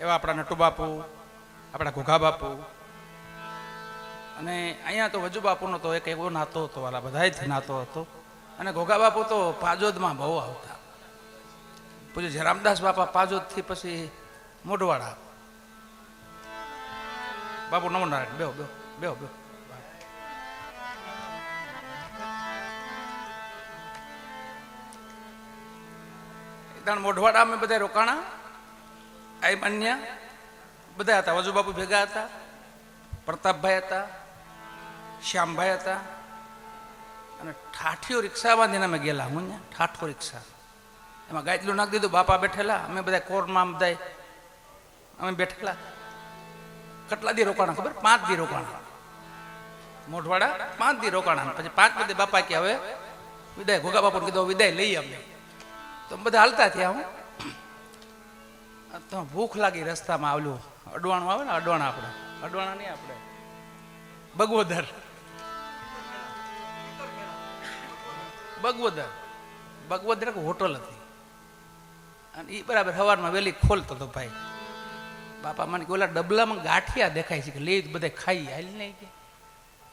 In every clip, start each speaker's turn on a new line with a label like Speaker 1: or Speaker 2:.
Speaker 1: એવા આપણા નટુ બાપુ, આપણા ઘોઘા બાપુ, અને અહીંયા તો વજુ બાપુનો તો એક એવો નાતો હતો, વાલા બધાયથી નાતો હતો. અને ઘોઘા બાપુ તો પાજોદમાં બહુ આવતા. પૂજ્ય જયરામદાસ બાપા પાજોદથી પછી મોઢવાડા. બાપુ નમો નારાયણ, બેહો બેહો બેહો બેહો. મોઢવાડા અમે બધા રોકાણા. આઈ માન્ય બધા હતા. વજુ બાપુ ભેગા હતા, પ્રતાપભાઈ હતા, શ્યામભાઈ હતા, અને ઠાઠીઓ રિક્ષા બાંધીને અમે ગયેલા. હું ત્યાં ઠાઠો રિક્ષા, એમાં ગાયતલું નાખી દીધું. બાપા બેઠેલા, અમે બધા કોરમાં બધા અમે બેઠેલા. કેટલા દી રોકાણા ખબર? 5 દી રોકાણા. મોઢવાડા 5 દી રોકાણા. પછી 5 બધી બાપા કે હવે વિદાય, ઘોઘા બાપુ કીધું વિદાય લઈએ અમે. તો બધા હાલતા થયા. હું તો ભૂખ લાગી. રસ્તામાં આવેલું અડવાણું આવે ને, અડવાણા આપણે, અડવાણા નહીં આપણે, બગવદર, બગવદર, બગવદર હોટલ હતી. અને એ બરાબર સવારમાં વહેલી ખોલતો હતો ભાઈ. બાપા મને કે ઓલા ડબલામાં ગાંઠિયા દેખાય છે, કે લઈ બધા ખાઈ હાલ નહીં કે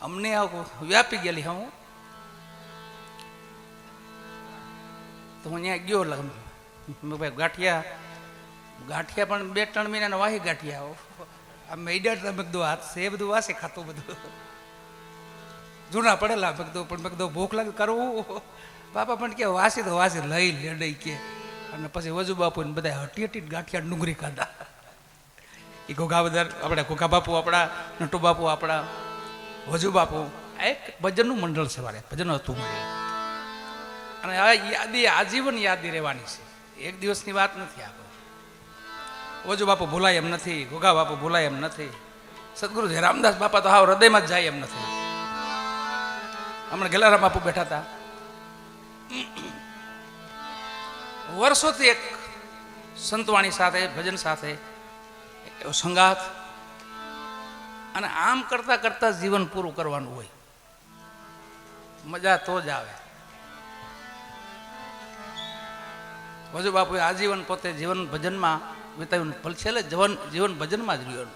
Speaker 1: અમને વ્યાપી ગયેલી. હું તો હું ત્યાં ગયો. ભાઈ ગાંઠિયા ગાંઠિયા પણ 2-3 મહિનાના વાહી ગાંઠિયા. આ મેડા તમે કીધું હાથ છે બધું વાસે ખાતું બધું જૂના પડેલા. મેં કીધું પણ મેં કીધું ભૂખ લાગે કરવું. બાપા પણ કે વાસી તો વાસી લઈ લેડઈ કે. અને પછી વજુ બાપુ ને બધા હટી હટી ગાંઠિયા ડુંગળી ખાધા. એ ઘોઘા બધા આપણા ઘોઘા બાપુ, આપણા નટુ બાપુ, આપણા વજુ બાપુ. એક ભજનનું મંડળ છે, વારે ભજન હતું. અને આ યાદી આજીવન યાદી રહેવાની છે. એક દિવસની વાત નથી. આપણે વજુ બાપુ ભૂલાય એમ નથી, ઘોઘા બાપુ ભૂલાય એમ નથી, સદગુરુ જયરામદાસ બાપા તો હાવ હૃદયમાં જ જાય એમ નથી. હમણાં ગેલારામ બાપુ બેઠા હતા. વર્ષોથી એક સંતવાણી સાથે, ભજન સાથે એવો સંગાથ. અને આમ કરતા કરતા જીવન પૂરું કરવાનું હોય. મજા તો જ આવે. વજુ બાપુએ આજીવન પોતે જીવન ભજનમાં વિતાવ્યું. છેલ્લે જીવન ભજનમાં જ રહ્યું.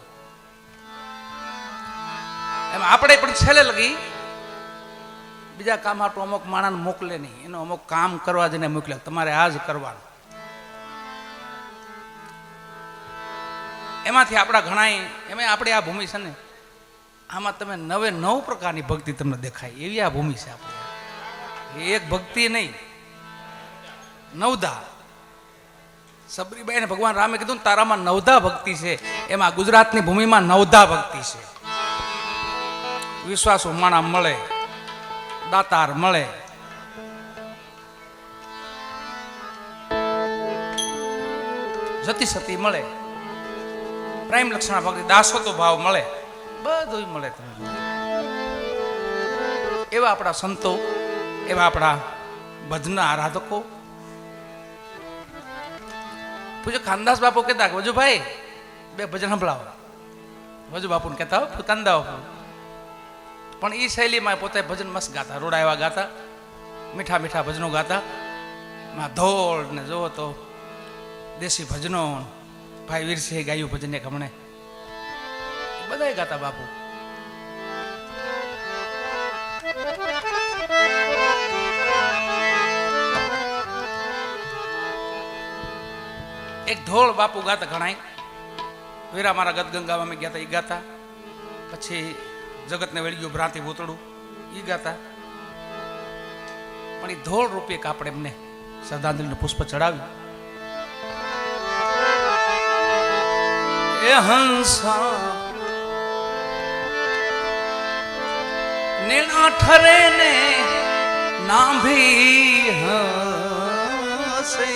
Speaker 1: એમ આપણે પણ છેલ્લે લગી બીજા કામ હાટું અમુક માણસને મોકલે નહીં. એનો અમુક કામ કરવા જઈને મોકલે, તમારે આ જ કરવાનું. એમાંથી આપણા ઘણા, એમાં આપણી આ ભૂમિ છે ને, આમાં તમે 9 પ્રકારની ભક્તિ તમને દેખાય એવી આ ભૂમિ છે આપણી. એક ભક્તિ નહીં, 9 સબરીબાઈને ભગવાન રામે કીધું ને તારામાં 9 ભક્તિ છે. એમાં ગુજરાતની ભૂમિમાં 9 ભક્તિ છે. વિશ્વાસુ માણા મળે, દાતાર મળે, જતી સતી મળે, પ્રેમ લક્ષણા ભક્તિ, દાસોતો ભાવ મળે, બધું મળે. તમે એવા આપણા સંતો, એવા આપણા ભજનના આરાધકો. પૂજ્ય ખાનદાસ બાપુ કહેતા વજુભાઈ 2 ભજન સંભળાવો. વજુ બાપુને કહેતા હોય કાંદા બાપુ. પણ એ શૈલીમાં પોતે ભજન મસ્ત ગાતા, રોડા એવા ગાતા, મીઠા મીઠા ભજનો ગાતા. માં ધોળ ને જોવો તો દેશી ભજનો. ભાઈ વીરસિંહે ગાયું ભજન એક હમણે, બધા ગાતા બાપુ. એક ઢોળ બાપુ ગાતા ઘણાય. વીરા મારા ગદગંગામાં અમે ગયા હતા, એ ગાતા. પછી જગતને વળી ગયું ભ્રાંતિ ભૂતળું, એ ગાતા. પણ એ ઢોળ રૂપે એક આપણે એમને શ્રદ્ધાંજલિનું પુષ્પ ચડાવ્યું. એ હંસા નેણા ઠરે ને નાભી હસે.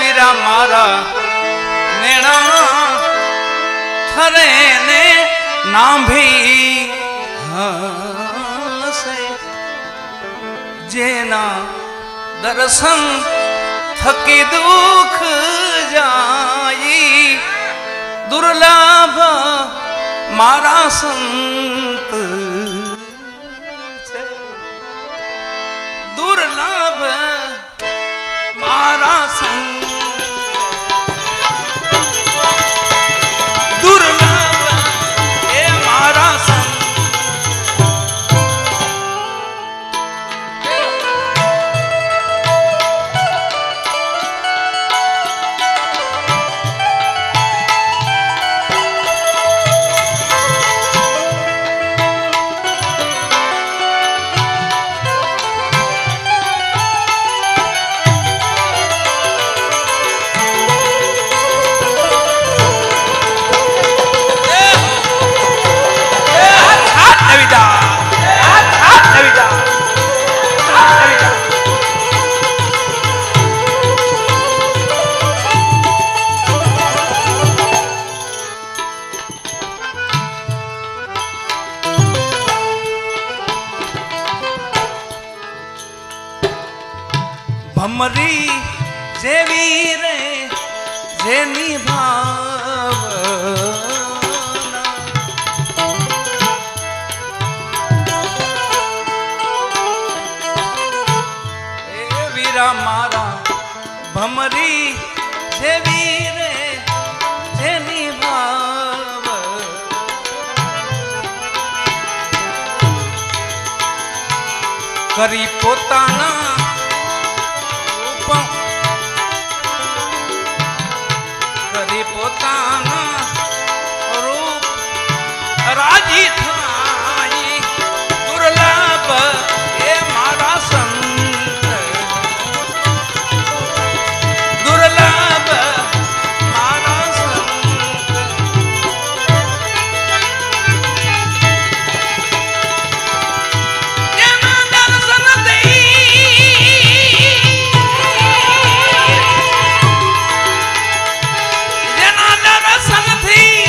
Speaker 1: વીરા મારા નેણા ઠરે ને નાભી હસે. જેના દર્શન થકી દુઃખ જાય, દુર્લભ મારા સંત છે. દુર્લભ મારા સંત વીરા મારા ભમરી જેવી રે જેની ભાવ કરી પોતાના કરી પોતાના રૂપ રાજી થાય દુર્લભ એ મારા સંત દુર્લભ મારા સંત જેના દર્શન દર્શનથી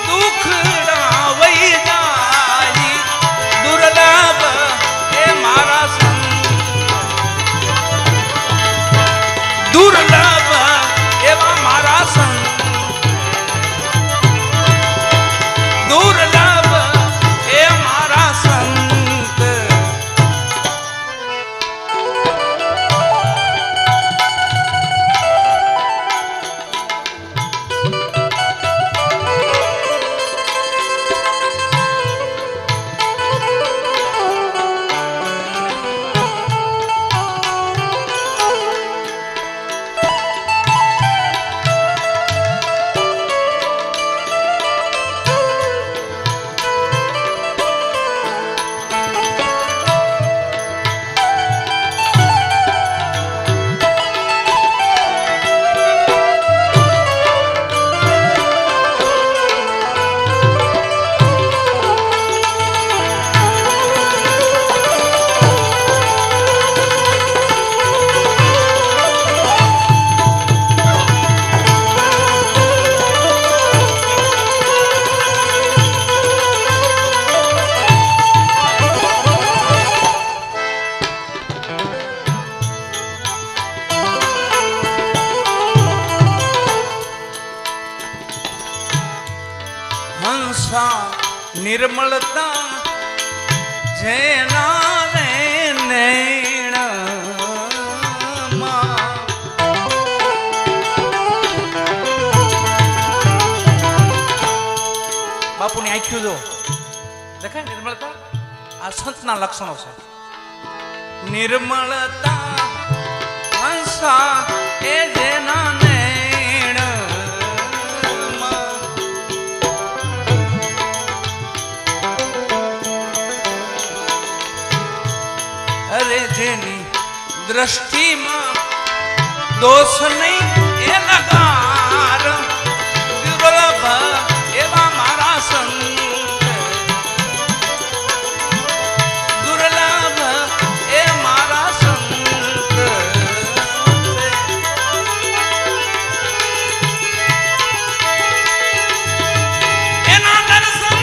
Speaker 1: દુઃખડા વહી જાય દુર્લભ એ મારા સંત દુર્લભ એવા મારા સંત દુર્લભ એ મારા સંત નિર્મળતા જેના રે નૈણ બાપુની આંખ્યું જો દેખાય નિર્મળતા આ સંતના લક્ષણો છે નિર્મળતા હંસા એ જેના જેની દ્રષ્ટિમાં દોષ નહીં એ લગાર દુર્લભ એવા મારા સંત દુર્લભ એ મારા સંત એના દર્શન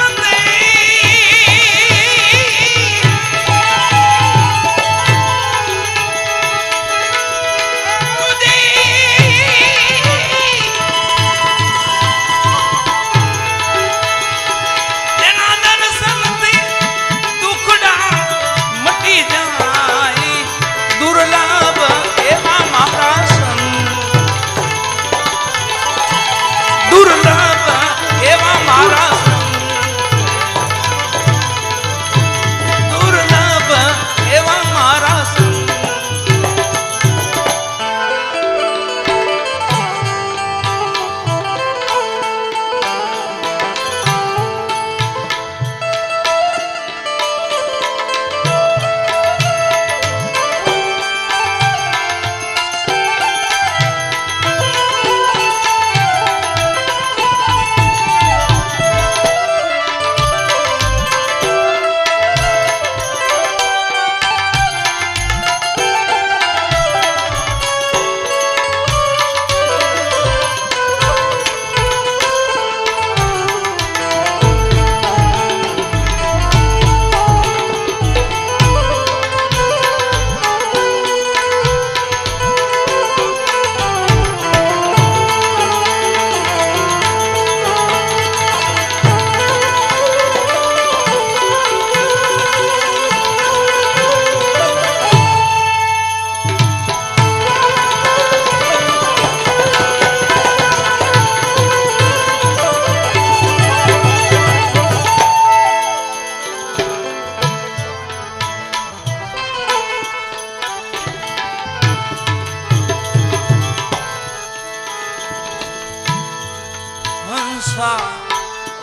Speaker 1: હંસા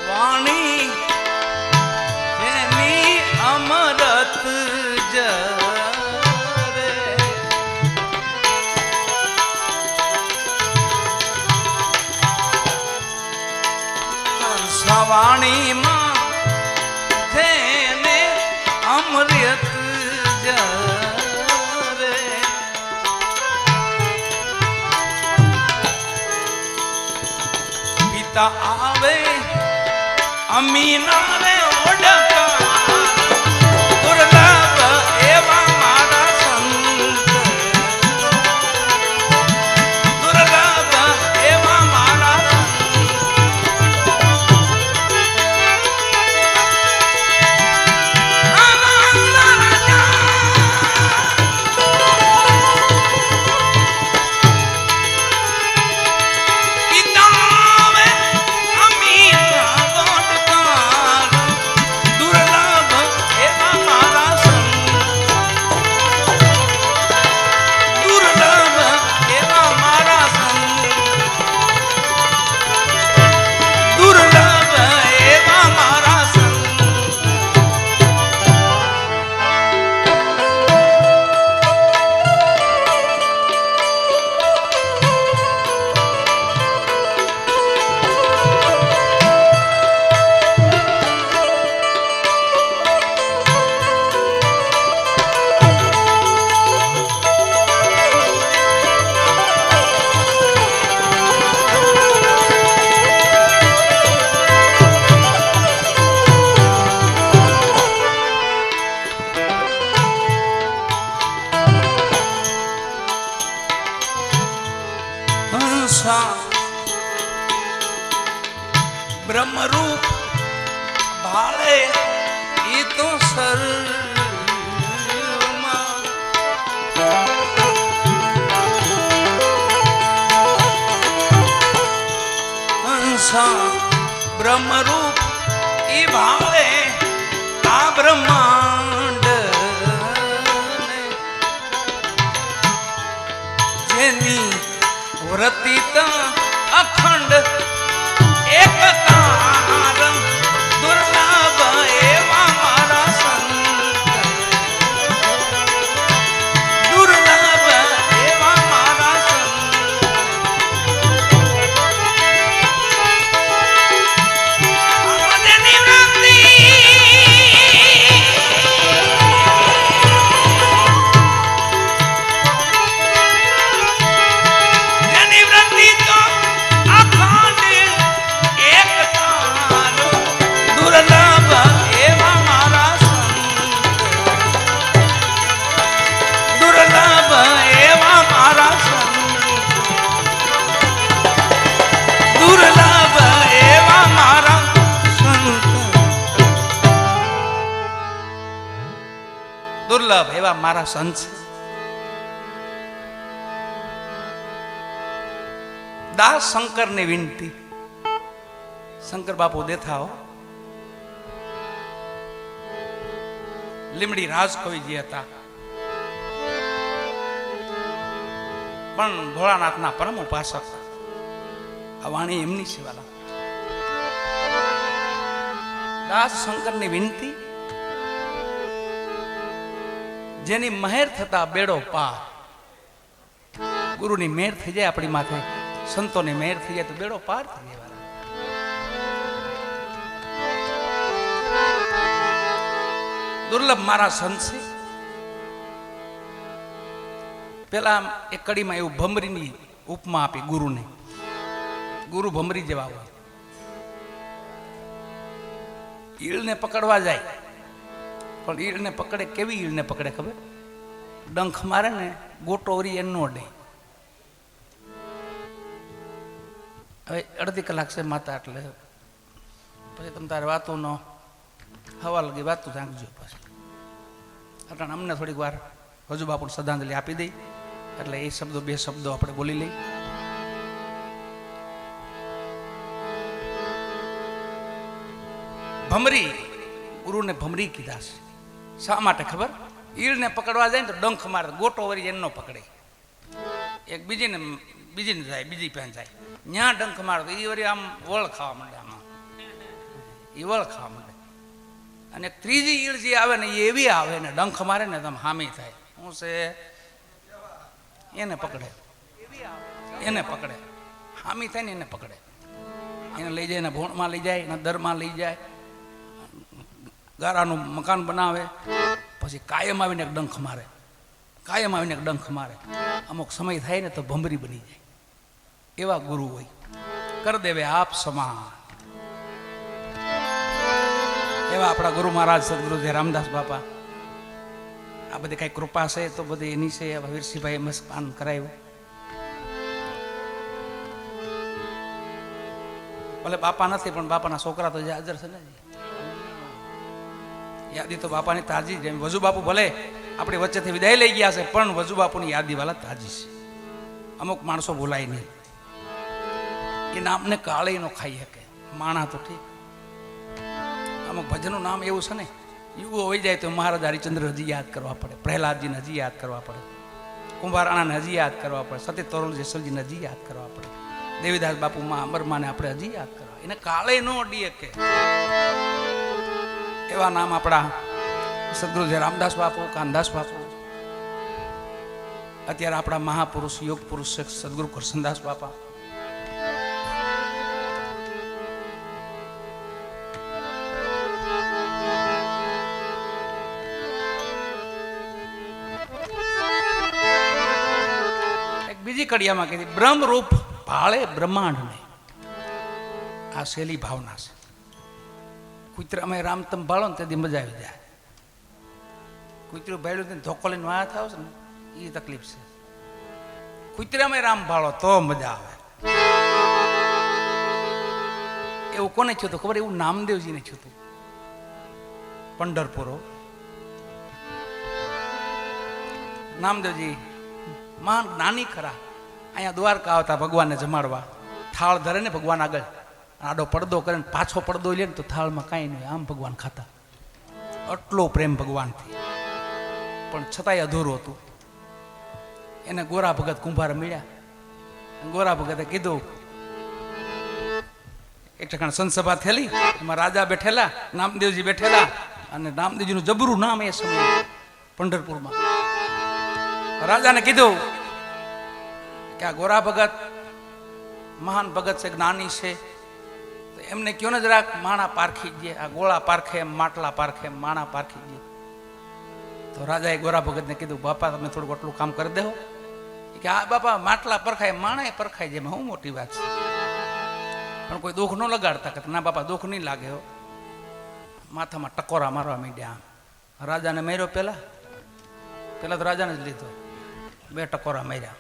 Speaker 1: વાણી જેની અમરત જરે હંસા વાણીમાં જેને અમૃત જરે પિતા આવે અમીના રે ઓડકા દુર્લભ એવા મારા સંત દુર્લભ એવા મારા બ્રહ્મરૂપ ભાળે એ તો સરમાં હંસા બ્રહ્મરૂપ એ ભાળે આ બ્રહ્માંડ જેની વ્રતિત અખંડ એક તારમ દુર્લભ એવા મારા સંત દુર્લભ એવા મારા સંત નિવૃત્તિ તો અખંડ એક દુર્લભ એવા મારા સંત દુર્લભ એવા મારા સંત દુર્લભ એવા મારા સંત દુર્લભ એવા મારા સંત દાસ શંકરની વિનંતી શંકર બાપુ દેખાઓ લીમડી રાજકવિજી હતા પણ ભોળાનાથના પરમ ઉપાસક આ વાણી એમની સેવાલા દાસ શંકરની વિનંતી જેની મહેર થતા બેડો પાર ગુરુની મેર થઈ જાય આપણી માથે સંતોની મેર થઈ જાય તો બેડો પાર થઈ જાય દુર્લભ મારા સંત છે પેલા એક કડીમાં એવું ભમરીની ઉપમા આપી ગુરુને ગુરુ ભમરી જેવા હોય ઈળને પકડવા જાય પણ ઈળને પકડે કેવી ઈળને પકડે ખબર ડંખ મારે ને ગોટો ઓરી એનો ડે હવે અડધી કલાક છે માતા એટલે પછી તમે તારે વાતો નો હવા લગી વાતું જાણજો પછી અટાણ અમને થોડીક વાર હજુ બાપુ શ્રદ્ધાંજલિ આપી દઈ એટલે એ શબ્દો બે શબ્દો આપણે બોલી લઈ ભમરી ગુરુને ભમરી કીધા છે શા માટે ખબર ઈળને પકડવા જાય ને તો ડંખ મારે ગોટો વરી એનો પકડે એક બીજીને બીજી ને જાય, બીજી પેન જાય, ત્યાં ડંખ મારે તો એ વળી આમ વળ ખાવા માંડે, આમાં એ વળ ખાવા માંડે. અને ત્રીજી ઈળ જે આવે ને એ એવી આવે ને ડંખ મારે ને તમે હામી થાય, શું છે એને પકડે, એને પકડે, હામી થાય ને એને પકડે, એને લઈ જાય, એના ભોણમાં લઈ જાય, એના દરમાં લઈ જાય, ગારાનું મકાન બનાવે, પછી કાયમ આવીને એક ડંખ મારે, કાયમ આવીને એક ડંખ મારે. અમુક સમય થાય ને તો ભમરી બની જાય. એવા ગુરુ હોય, કર દેવે આપ સમાન. એવા આપણા ગુરુ મહારાજ સદગુરુ છે રામદાસ બાપા. આ બધી કઈ કૃપા છે તો બધી એની છે. વીરસિંહભાઈ મસ્પાન કરાયું. ભલે બાપા નથી પણ બાપાના છોકરા તો હાજર છે ને. યાદી તો બાપાની તાજી જ. વજુ બાપુ ભલે આપણી વચ્ચેથી વિદાય લઈ ગયા છે પણ વજુ બાપુની યાદી વાળા તાજી છે. અમુક માણસો ભૂલાય નહીં. એ નામને કાળે નો ખાઈ શકે. માણા તો ઠીક, અમુક ભજનનું નામ એવું છે ને, યુગો હોઈ જાય તો મહારાજ હરિચંદ્ર હજી યાદ કરવા પડે, પ્રહલાદજીને હજી યાદ કરવા પડે, કુંભારાણાને હજી યાદ કરવા પડે, સતી તોરલ જેસલજીને હજી યાદ કરવા પડે, દેવીદાસ બાપુમાં અમરમાને આપણે હજી યાદ કરવા. એને કાળે નો અડીએ કે એવા નામ આપણા સદગુરુ છે રામદાસ બાપુ, કાનદાસ બાપુ. અત્યારે આપણા મહાપુરુષ યોગ પુરુષ સદગુરુ કરશનદાસ બાપા. એક બીજી કડિયામાં કીધી બ્રહ્મરૂપ ભાળે બ્રહ્માંડને. આ શૈલી ભાવના છે. કુતરામાં રામ તમે ભાળો ને તેથી મજા આવી જાય. કુતરું ભાડ્યું ધોકો લઈને વાયા થાવ છે ને એ તકલીફ છે. કુતરામાં રામ ભાળો તો મજા આવે. એવું કોને થયું હતું ખબર? એવું નામદેવજીને થયું હતું. પંઢરપુરો નામદેવજી મહાન જ્ઞાની ખરા. અહીંયા દ્વારકા આવતા ભગવાનને જમાડવા. થાળ ધરે ને ભગવાન આગળ, આડો પડદો કરે ને પાછો પડદો લે ને તો થાળમાં કાંઈ નહીં, આમ ભગવાન ખાતા. આટલો પ્રેમ ભગવાનથી. પણ છતાંય અધૂરું હતું. એને ગોરા ભગત કુંભાર મળ્યા. ગોરા ભગતે કીધું, એક ઠેકાણે સંતસભા થયેલી, એમાં રાજા બેઠેલા, નામદેવજી બેઠેલા, અને નામદેવજીનું જબરું નામ એ સમયે પંઢરપુરમાં. રાજાને કીધું કે આ ગોરા ભગત મહાન ભગત છે, જ્ઞાની છે, તો એમને કયો ને જરાક માણા પારખી દે. આ ગોળા પારખે એમ, માટલા પારખે એમ, માણા પારખી દે. તો રાજાએ ગોરા ભગતને કીધું, બાપા તમે થોડુંક આટલું કામ કરી દેવો. કે આ બાપા માટલા પરખાય, માણા પરખાય છે, એમાં શું મોટી વાત છે. પણ કોઈ દુઃખ ન લગાડતા કે ના બાપા દુઃખ નહીં લાગે હો. માથામાં ટકોરા મારવા માંડ્યા. રાજાને માર્યો પેલા તો રાજાને જ લીધો. 2 ટકોરા માર્યા.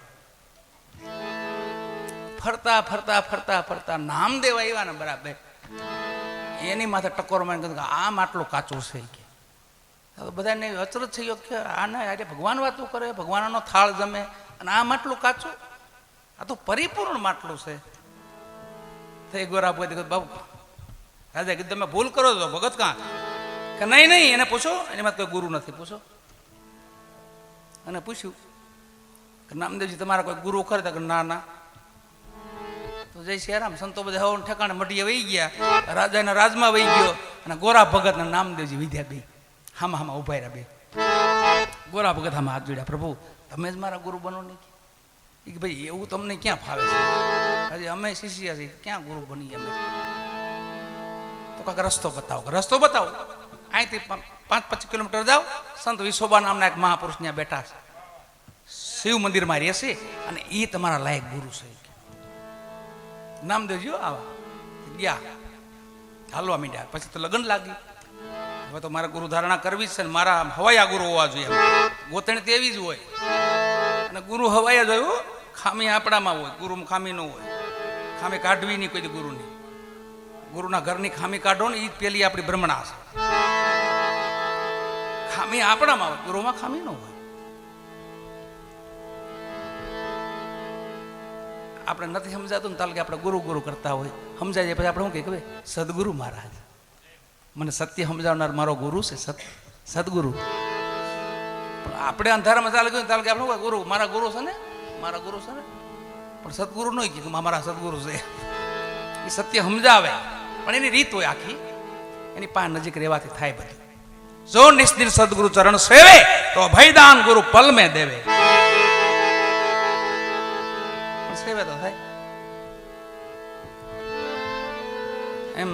Speaker 1: ફરતા ફરતા ફરતા ફરતા નામદેવ આવ્યા ને બરાબર એની માથે ટકોર મારીને કીધું કે આ માટલું કાચું છે કે. બધાને અચરજ થયો કે આને આજે ભગવાન વાતો કરે, ભગવાનનો થાળ જમે અને આ માટલું કાચું, આ તો પરિપૂર્ણ માટલું છે. થઈ ગોરા ભગત બાબુ રાજા કીધું તમે ભૂલ કરો છો ભગત કાં? કે નહીં નહીં એને પૂછો, એની માં કોઈ ગુરુ નથી, પૂછો. અને પૂછ્યું કે નામદેવજી તમારા કોઈ ગુરુ ખરે? કે ના ના. તો જય સિયારામ સંતો બધા હવન ઠેકાણે મટીએ વહી ગયા. રાજાના રાજમાં વહી ગયો અને ગોરા ભગત ના નામદેવજી વિદ્યા બે હામાં હામાં ઉભા રહ્યા. બે ગોરા ભગત હામાં હાથ જોડ્યા, પ્રભુ તમે જ મારા ગુરુ બનો નહીં. કે ભાઈ એવું તમને ક્યાં ફાવે છે? હજી અમે શિષ્ય છીએ, ક્યાં ગુરુ બની અમે? તો કાંઈક રસ્તો બતાવો. રસ્તો બતાવો. અહીંથી 5-25 કિલોમીટર જાઓ, સંત વિસોબા નામના એક મહાપુરુષ ત્યાં બેઠા છે, શિવ મંદિરમાં રહેશે અને એ તમારા લાયક ગુરુ છે. નામદેવજી આવા ગયા, હાલવા માંડ્યા. પછી તો લગ્ન લાગી. હવે તો મારે ગુરુ ધારણા કરવી છે ને મારા હવાયા ગુરુ હોવા જોઈએ. ગોતણી તો એવી જ હોય અને ગુરુ હવાયા જ હોય. ખામી આપણામાં હોય, ગુરુ ખામી ન હોય. ખામી કાઢવી નહીં કોઈ ગુરુની. ગુરુના ઘરની ખામી કાઢો ને એ પેલી આપણી બ્રહ્મણા છે. ખામી આપણામાં હોય, ગુરુમાં ખામી ન હોય. આપણે નથી સમજાતું ને તાલ કે આપણે ગુરુ ગુરુ કરતા હોય. સમજાય જાય પછી આપણે શું કહીએ, સદગુરુ મહારાજ મને સત્ય સમજાવનાર મારો ગુરુ છે, સદગુરુ. પણ આપણે અંધારામાં ચાલે ગયું તાલ કે આપણે ગુરુ મારા ગુરુ છે ને, મારા ગુરુ છે ને. પણ સદગુરુ નહીં કીધું મારા સદગુરુ છે એ સત્ય સમજાવે, પણ એની રીત હોય આખી, એની પાસે નજીક રહેવાથી થાય બધું. જો નિષ્દિન સદગુરુ ચરણ સેવે તો ભયદાન ગુરુ પલ મેં દેવે. સેવે તો થાય. એમ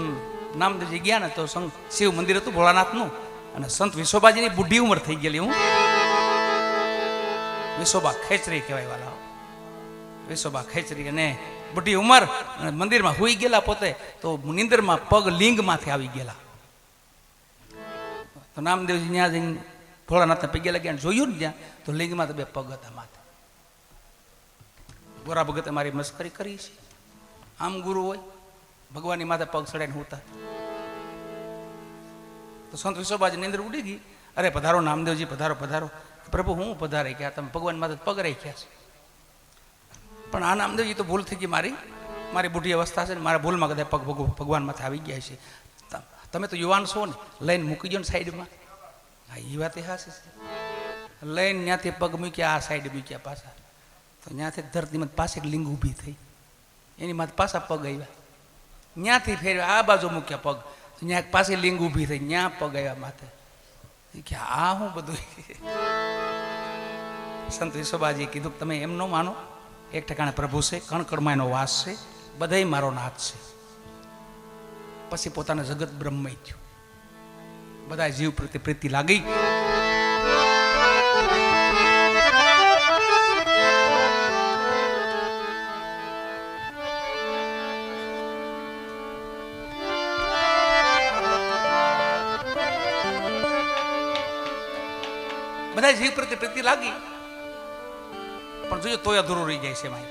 Speaker 1: નામદેવજી ગયા ને તો શિવ મંદિર હતું ભોળાનાથનું, અને સંત વિશ્વબાજીની બુઢી ઉંમર થઈ ગયેલી. હું વિશ્વબા ખેચરી કહેવાય વાલા, વિશ્વબા ખેચરી, અને બુઢી ઉંમર, અને મંદિરમાં હુઈ ગયેલા પોતે, તો નિંદરમાં પગ લિંગમાંથી આવી ગયેલા. તો નામદેવજી ત્યાં જઈને ભોળાનાથને પગે લાગ્યા જોયું ને ત્યાં, તો લિંગમાં તો બે પગ હતા માથે. ગોરા ભગતે મારી મસ્કરી કરી છે, આમ ગુરુ હોય ભગવાનની માથે પગ ચડાઈને હોતા. તો સંત વિશ્વબાજી ની અંદર ઉડી ગઈ, અરે પધારો નામદેવજી, પધારો પધારો. પ્રભુ હું પધારે કે તમે ભગવાન માથે પગ રાખ્યા છે. પણ આ નામદેવજી તો ભૂલ થઈ ગઈ, મારી બુઢી અવસ્થા છે ને, મારા ભૂલમાં કદાચ પગ ભગવાન માથે આવી ગયા છે. તમે તો યુવાન છો ને, લઈને મૂકી દો ને સાઈડમાં. હા એ વાત એ હાશે છે. લઈને ત્યાંથી પગ મૂક્યા, આ સાઈડ મૂક્યા પાછા, તો ત્યાંથી ધરતીમાં પાસે એક લિંગ ઊભી થઈ, એની માથે પાછા પગ આવ્યા. ત્યાંથી ફેરવ્યા, આ બાજુ મૂક્યા પગ, ત્યાં પાસે લિંગ ઊભી થઈ, ત્યાં પગ આવ્યા માથે. કે આ હું બધું. સંત વિશ્વબાજીએ કીધું તમે એમ ન માનો, એક ઠેકાણે પ્રભુ છે, કણકણમાં એનો વાસ છે, બધાય મારો નાથ છે. પછી પોતાને જગત બ્રહ્મય થયું, બધા જીવ પ્રત્યે પ્રીતિ લાગી. બધા જીવ પ્રત્યે પ્રીતિ લાગી, પણ જોયું તોય અધૂરું રહી જાય છે એમાં.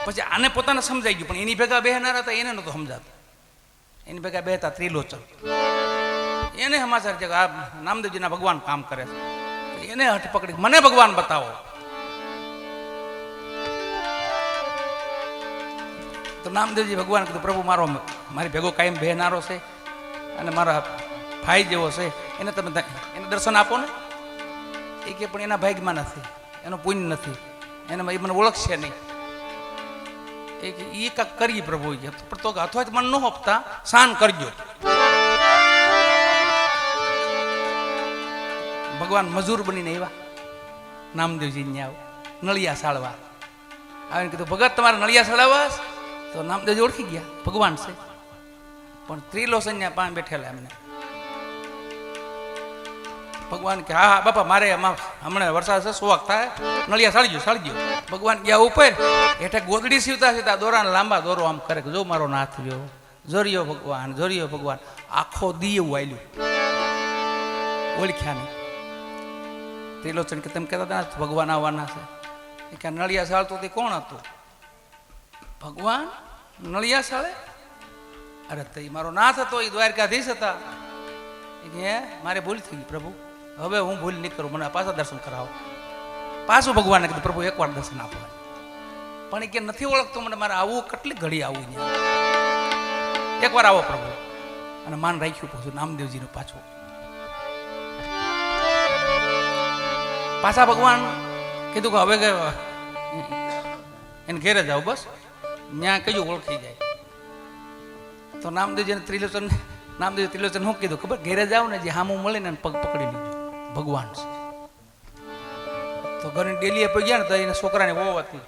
Speaker 1: પછી આને પોતાને સમજાઈ ગયું, પણ એની ભેગા બેહનારા હતા એને નતો સમજાતું. એની ભેગા બેહતા ત્રિલોચન, એને સમાચાર છે કે આ નામદેવજીના ભગવાન કામ કરે છે. એને હઠ પકડી મને ભગવાન બતાવો. તો નામદેવજી ભગવાન કીધું પ્રભુ મારી ભેગો કાયમ બેહનારો છે, અને મારા ભાઈ જેવો છે, એને તમે એને દર્શન આપો ને. એ કે પણ એના ભાગમાં નથી, એનો પુણ્ય નથી, એનામાં એ મને ઓળખશે નહીં. એ કે એ કાંક કરીએ પ્રભુ, પણ તો અથવા મને ન આપતા શાન કરજો. ભગવાન મજૂર બનીને આવ્યા નામદેવજી ને આવ નળિયા સાળવા આવીને કીધું ભગત તમારે નળિયા સાળવા. તો નામદેવજી ઓળખી ગયા ભગવાન છે, પણ ત્રિલોચન પાન બેઠેલા એમને. ભગવાન કે હા હા બાપા મારે હમણાં વરસાદ છે, સુવાક થાય, નળિયા સાળજો. ભગવાન ગયા ઉપર, હેઠે ગોદડી સીવતા સીવતા દોરાને લાંબા દોરો આમ કરે કે જો મારો નાથ રહ્યો, જોરિયો ભગવાન. આખો દી એવું આલ્યું, ઓળખ્યા નહીં. ત્રિલોચન કે તમે કહેતા હતા ભગવાન આવવાના છે. એ કે નળિયા સાળતો તે કોણ હતું? ભગવાન નળિયા સાળે? અરે તો એ મારો નાથ હતો, એ દ્વારકાધીશ હતા. મારે ભૂલ થઈ ગઈ પ્રભુ, હવે હું ભૂલ નહીં કરું, મને પાછા દર્શન કરાવો. પાછું ભગવાને કીધું પ્રભુ એકવાર દર્શન આપો. પણ એ કે નથી ઓળખતો મને, મારે આવું કેટલી ઘડી આવું, એકવાર આવો પ્રભુ. અને માન રાખ્યું પાછું નામદેવજીનું. પાછા ભગવાન કીધું કે હવે એને ઘેરે જાઓ, બસ ત્યાં કયું ઓળખી જાય. તો નામદેવજીને ત્રિલોચન શું કીધું ખબર? ઘેરે જાવ ને જે હામું મળે ને પગ પકડી લીધું, ભગવાન છે. તો ઘરની ડેલીએ પગ્યા ને તો એને છોકરાને વહુ હતી,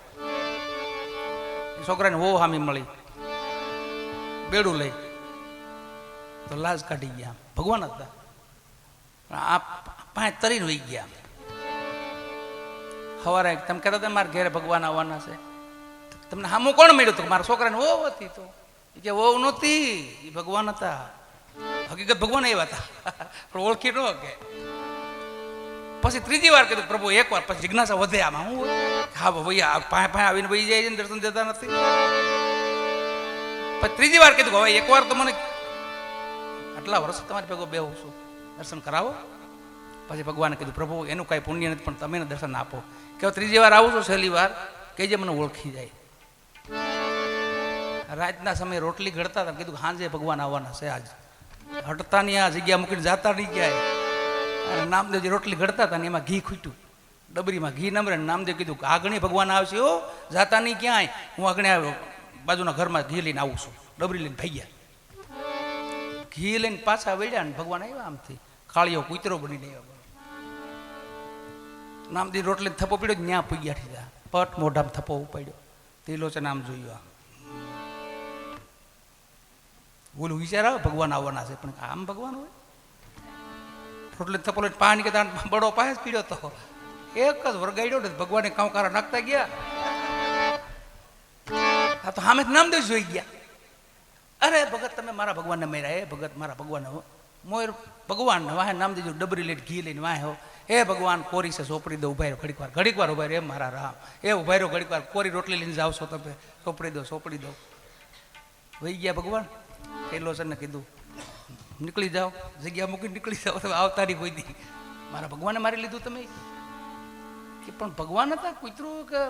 Speaker 1: છોકરાને વહુ હામી મળી, બેડું લઈ તો લાજ કાઢી ગયા. ભગવાન હતા, આ પાંચ તરીને વહી ગયા. સવારે તમે કહેતા હતા મારા ઘેરે ભગવાન આવવાના છે, તમને હામું કોણ મળ્યું? તો મારા છોકરાને વહુ હતી. તો કે વહુ નહોતી, એ ભગવાન હતા. હકીકત ભગવાન એવા હતા, પણ ઓળખી ન કે. પછી ત્રીજી વાર કીધું પ્રભુ એકવાર. પછી જિજ્ઞાસા વધે આમાં. હું હા ભાઈ પાંચ આવીને વહી જાય છે, દર્શન દેતા નથી. પછી ત્રીજી વાર કીધું હવે એકવાર તો મને આટલા વર્ષ તમારી ભેગો બેહું છું, દર્શન કરાવો. પછી ભગવાને કીધું પ્રભુ એનું કાંઈ પુણ્ય નથી, પણ તમે દર્શન આપો. કે ત્રીજી વાર આવું છું, છેલ્લી વાર કહેજે મને ઓળખી જાય. રાતના સમયે રોટલી ઘડતા હતા, કીધું સાંજે ભગવાન આવવાના છે. આજ હટતા ની આ જગ્યા મૂકીને જાતા નહીં ગયા. નામદેવજી રોટલી ઘડતા હતા ને એમાં ઘી ખૂટ્યું. ડબરીમાં ઘી નમરે નામદેવ કીધું આગણી ભગવાન આવશે હો, જાતા નહીં ક્યાંય, હું આગણે આવ્યો બાજુના ઘરમાં ઘી લઈને આવું છું. ડબરી લઈને ભાગ્યા, ઘી લઈને પાછા વળ્યા ને ભગવાન આવ્યા આમથી કાળિયો કૂતરો બનીને આવ્યો. નામદેવ રોટલી થપ્પો પડ્યો, ન્યા પૂગ્યા થઈ ગયા, પટ મોઢામાં થપ્પો ઉપાડ્યો. ત્રિલોચન આમ જોયું, ઓલું વિચાર આવે ભગવાન આવવાના છે, પણ આમ ભગવાન હોય? રોટલી થપ્પો લઈને પાણી કે બડો પાસે જ પીડ્યો તો એક જ વરગાડ્યો ને ભગવાને કાંકારા નાખતા ગયા. આ તો સામે નામદેવ જોઈ ગયા, અરે ભગત તમે મારા ભગવાનને માર્યા, એ ભગત મારા ભગવાનને મોર ભગવાન વાહે નામદેવ ડબરી લઈને ઘી લઈને વાહે હો, એ ભગવાન કોરી છે સોપડી દો, ઉભા રહ્યો ઘડીક વાર ઉભા રહ્યો, એ મારા રામ એ ઉભા રહ્યો ઘડીક વાર, કોરી રોટલી લઈને જાવ છો તમે, સોપડી દો વહી ગયા ભગવાન. ત્રિલોચનને કીધું નીકળી જાઓ, જગ્યા મૂકીને નીકળી જાઓ, તમે આવતા નહીં કોઈ દી, મારા ભગવાને મારી લીધું તમે. કે પણ ભગવાન હતા કૂતરું કે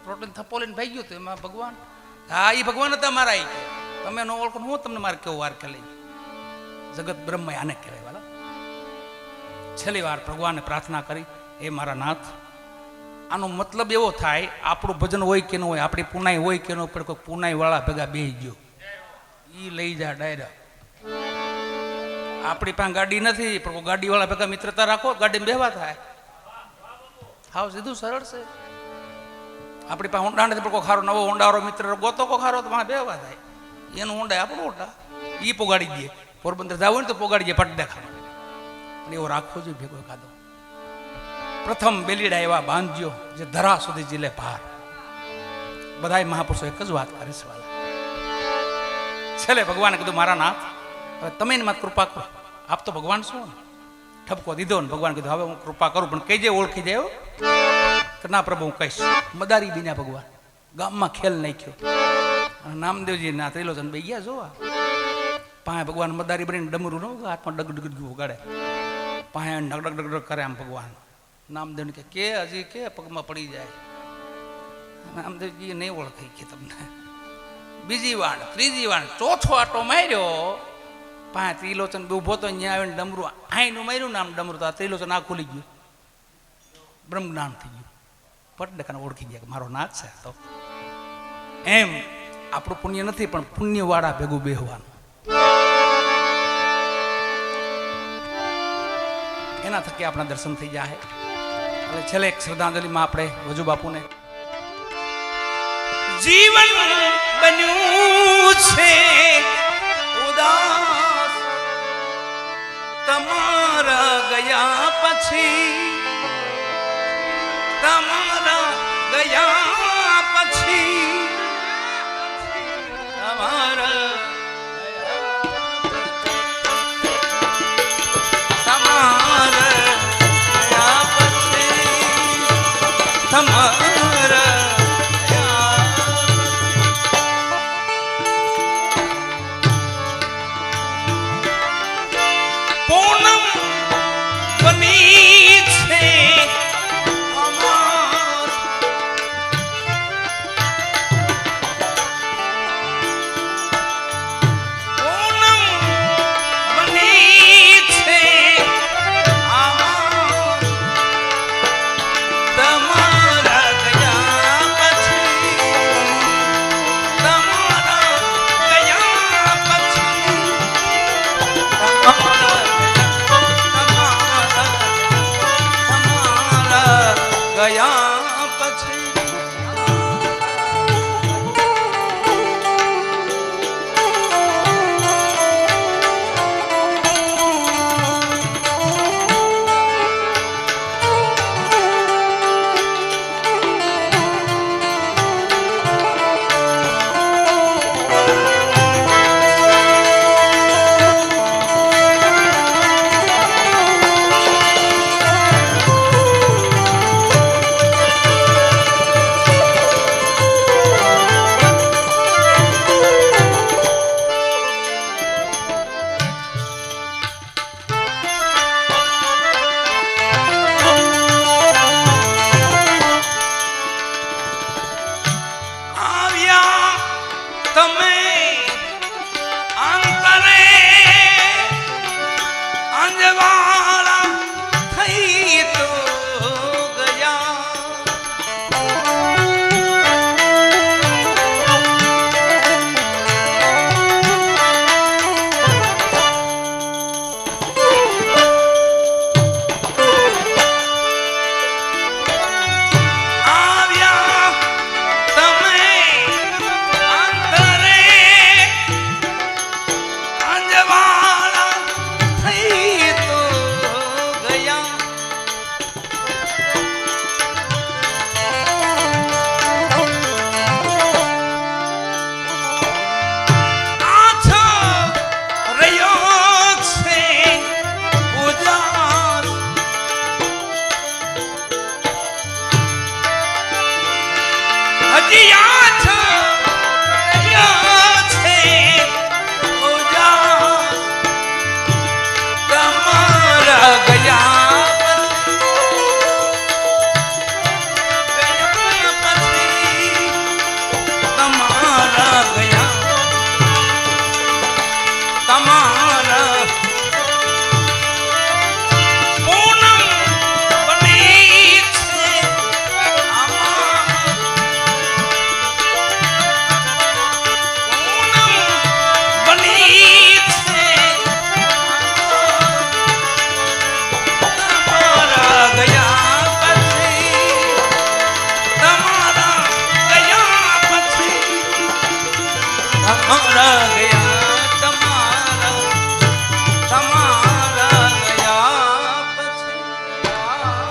Speaker 1: રોટલી થપ્પો લઈને ભાઈ ગયો તો એમાં ભગવાન? હા એ ભગવાન હતા મારા, એ તમે ન ઓળખો હું તમને મારે કેવો વાર કે લઈ, જગત બ્રહ્મ આને કહેવાય વાલા. છેલ્લી વાર ભગવાનને પ્રાર્થના કરી, એ મારા નાથ, આનો મતલબ એવો થાય આપણું ભજન હોય કે ન હોય, આપણી પુનાઈ હોય કે ન હોય, પણ કોઈ પુનાઈ વાળા ભેગા બેસી ગયો એ લઈ જા ડાયરા. આપણી પાસે ગાડી નથી, પણ કોઈ ગાડી વાળા ભેગા મિત્રતા રાખો, ગાડીમાં બેહવા થાય. હાવ સીધું સરળ છે. આપણી પાસે ઊંડા નથી, પણ કોઈ ખારો નવો ઊંડારો મિત્ર ગોતો કો ખારો તો વાં બેહવા થાય. એનું ઊંડા આપણું ઊંડા, એ પોગાડી દે. પોરબંદર જવું હોય ને તો પોગાડી દે, પટ દેખાડો. અને એવો રાખવો જોઈએ ભેગો ખાધો. પ્રથમ બેલીડા એવા બાંધ્યો જે ધરા સુધી જીલે ભાર. બધા મહાપુરુષો એક જ વાત કરે છે વાલા. છેલ્લે ભગવાને કીધું મારા નાથ હવે તમે એને માત્ર કૃપા કરો, આપ તો ભગવાન શું? ઠપકો દીધો ને ભગવાન કીધું હવે હું કૃપા કરું, પણ કઈ જે ઓળખી જાય કે ના પ્રભુ હું કહીશ. મદારી બીના ભગવાન ગામમાં ખેલ નાખ્યો. નામદેવજી ના ત્રિલોચન બે ગયા જોવા, પાસે ભગવાન મદારી બનીને ડમરું ન હાથમાં ડગ વગાડે, પાસે ડગ કરે આમ ભગવાન. નામદેવને કે હજી કે પગમાં પડી જાય. નામદેવજી નહીં ઓળખાઈ કે તમને. બીજી વાર ત્રીજી વાર ચોથો આટો માર્યો, પાંચ ત્રિલોચન બે ઉભો તો અહીંયા આવીને ડમરું આઈનું માર્યું ને આમ ડમરું, તો આ ત્રિલોચન આ ખુલી ગયું, બ્રહ્મ જ્ઞાન થઈ ગયું. પટડકાને ઓળખી ગયા કે મારો નાથ છે. તો એમ આપણું પુણ્ય નથી, પણ પુણ્ય વાળા ભેગું બેહવાનું, એના થકી આપણા દર્શન થઈ જાય. એટલે છેલ્લે એક શ્રદ્ધાંજલિમાં આપણે વજુ બાપુને જીવન બન્યું છે ઉદાસ તમારા ગયા પછી, તમારા ગયા પછી, તમારા ગયા પછી, તમારા તમારા ગયા તમારા ગયા પછી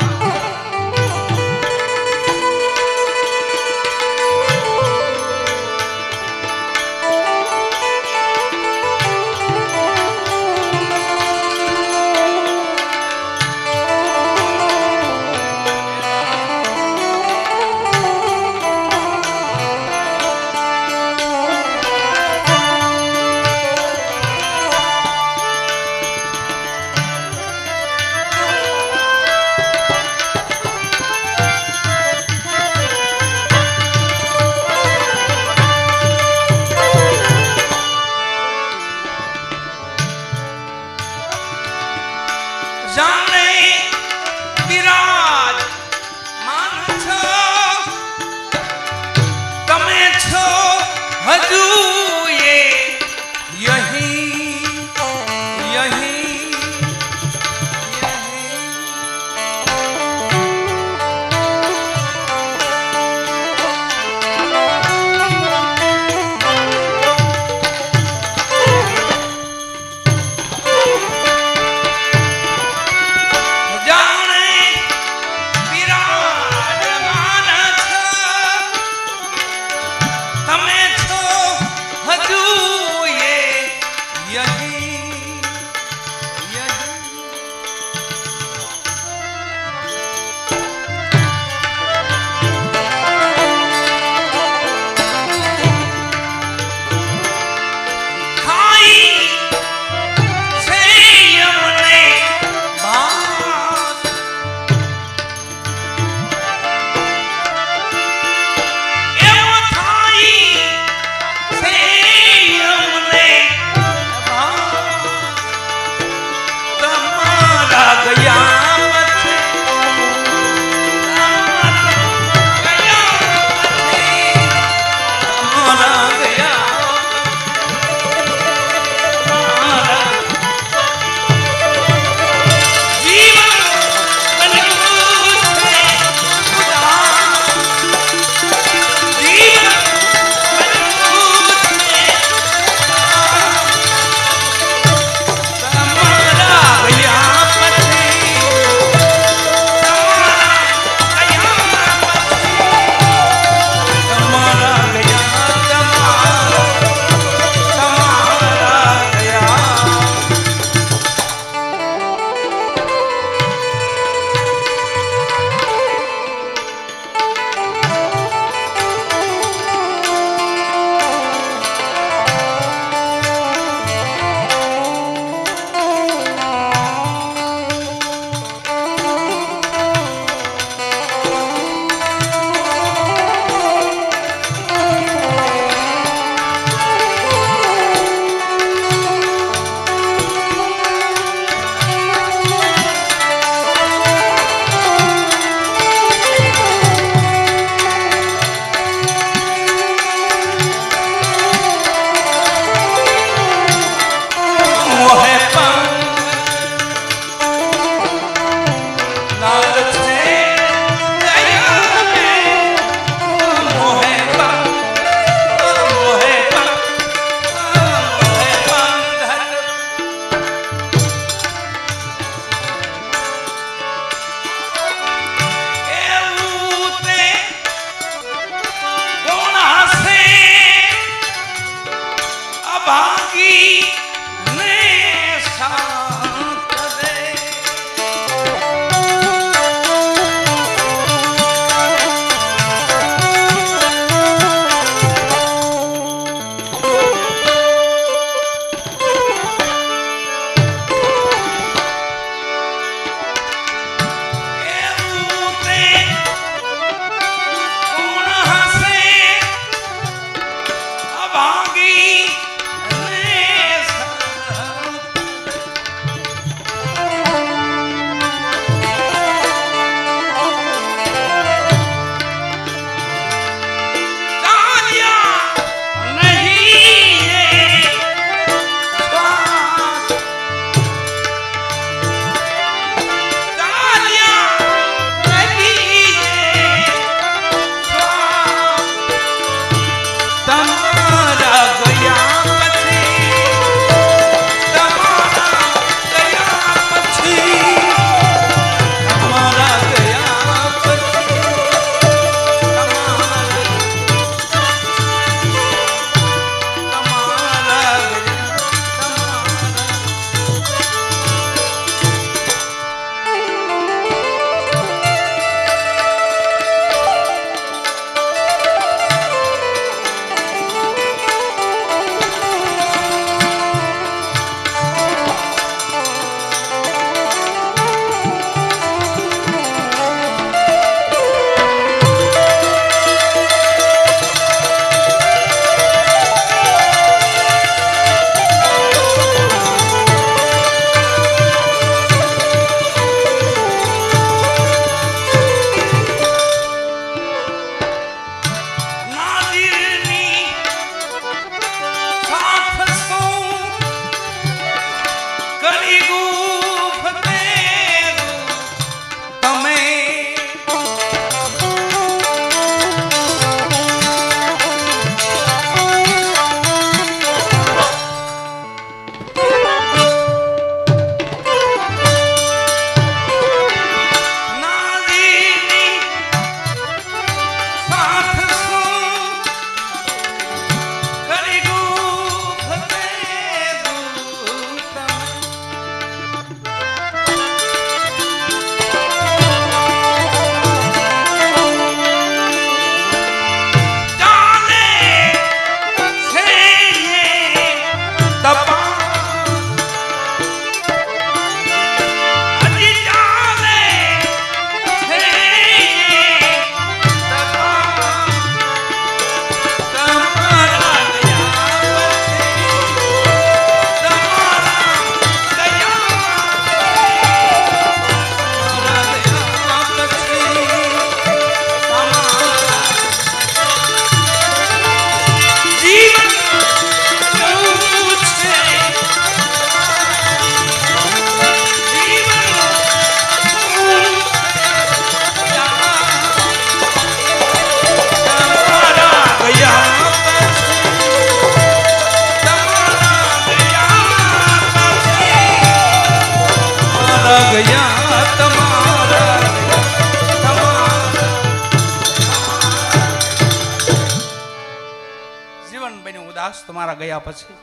Speaker 1: જીવન બન્યું ઉદાસ તમારા ગયા પછી.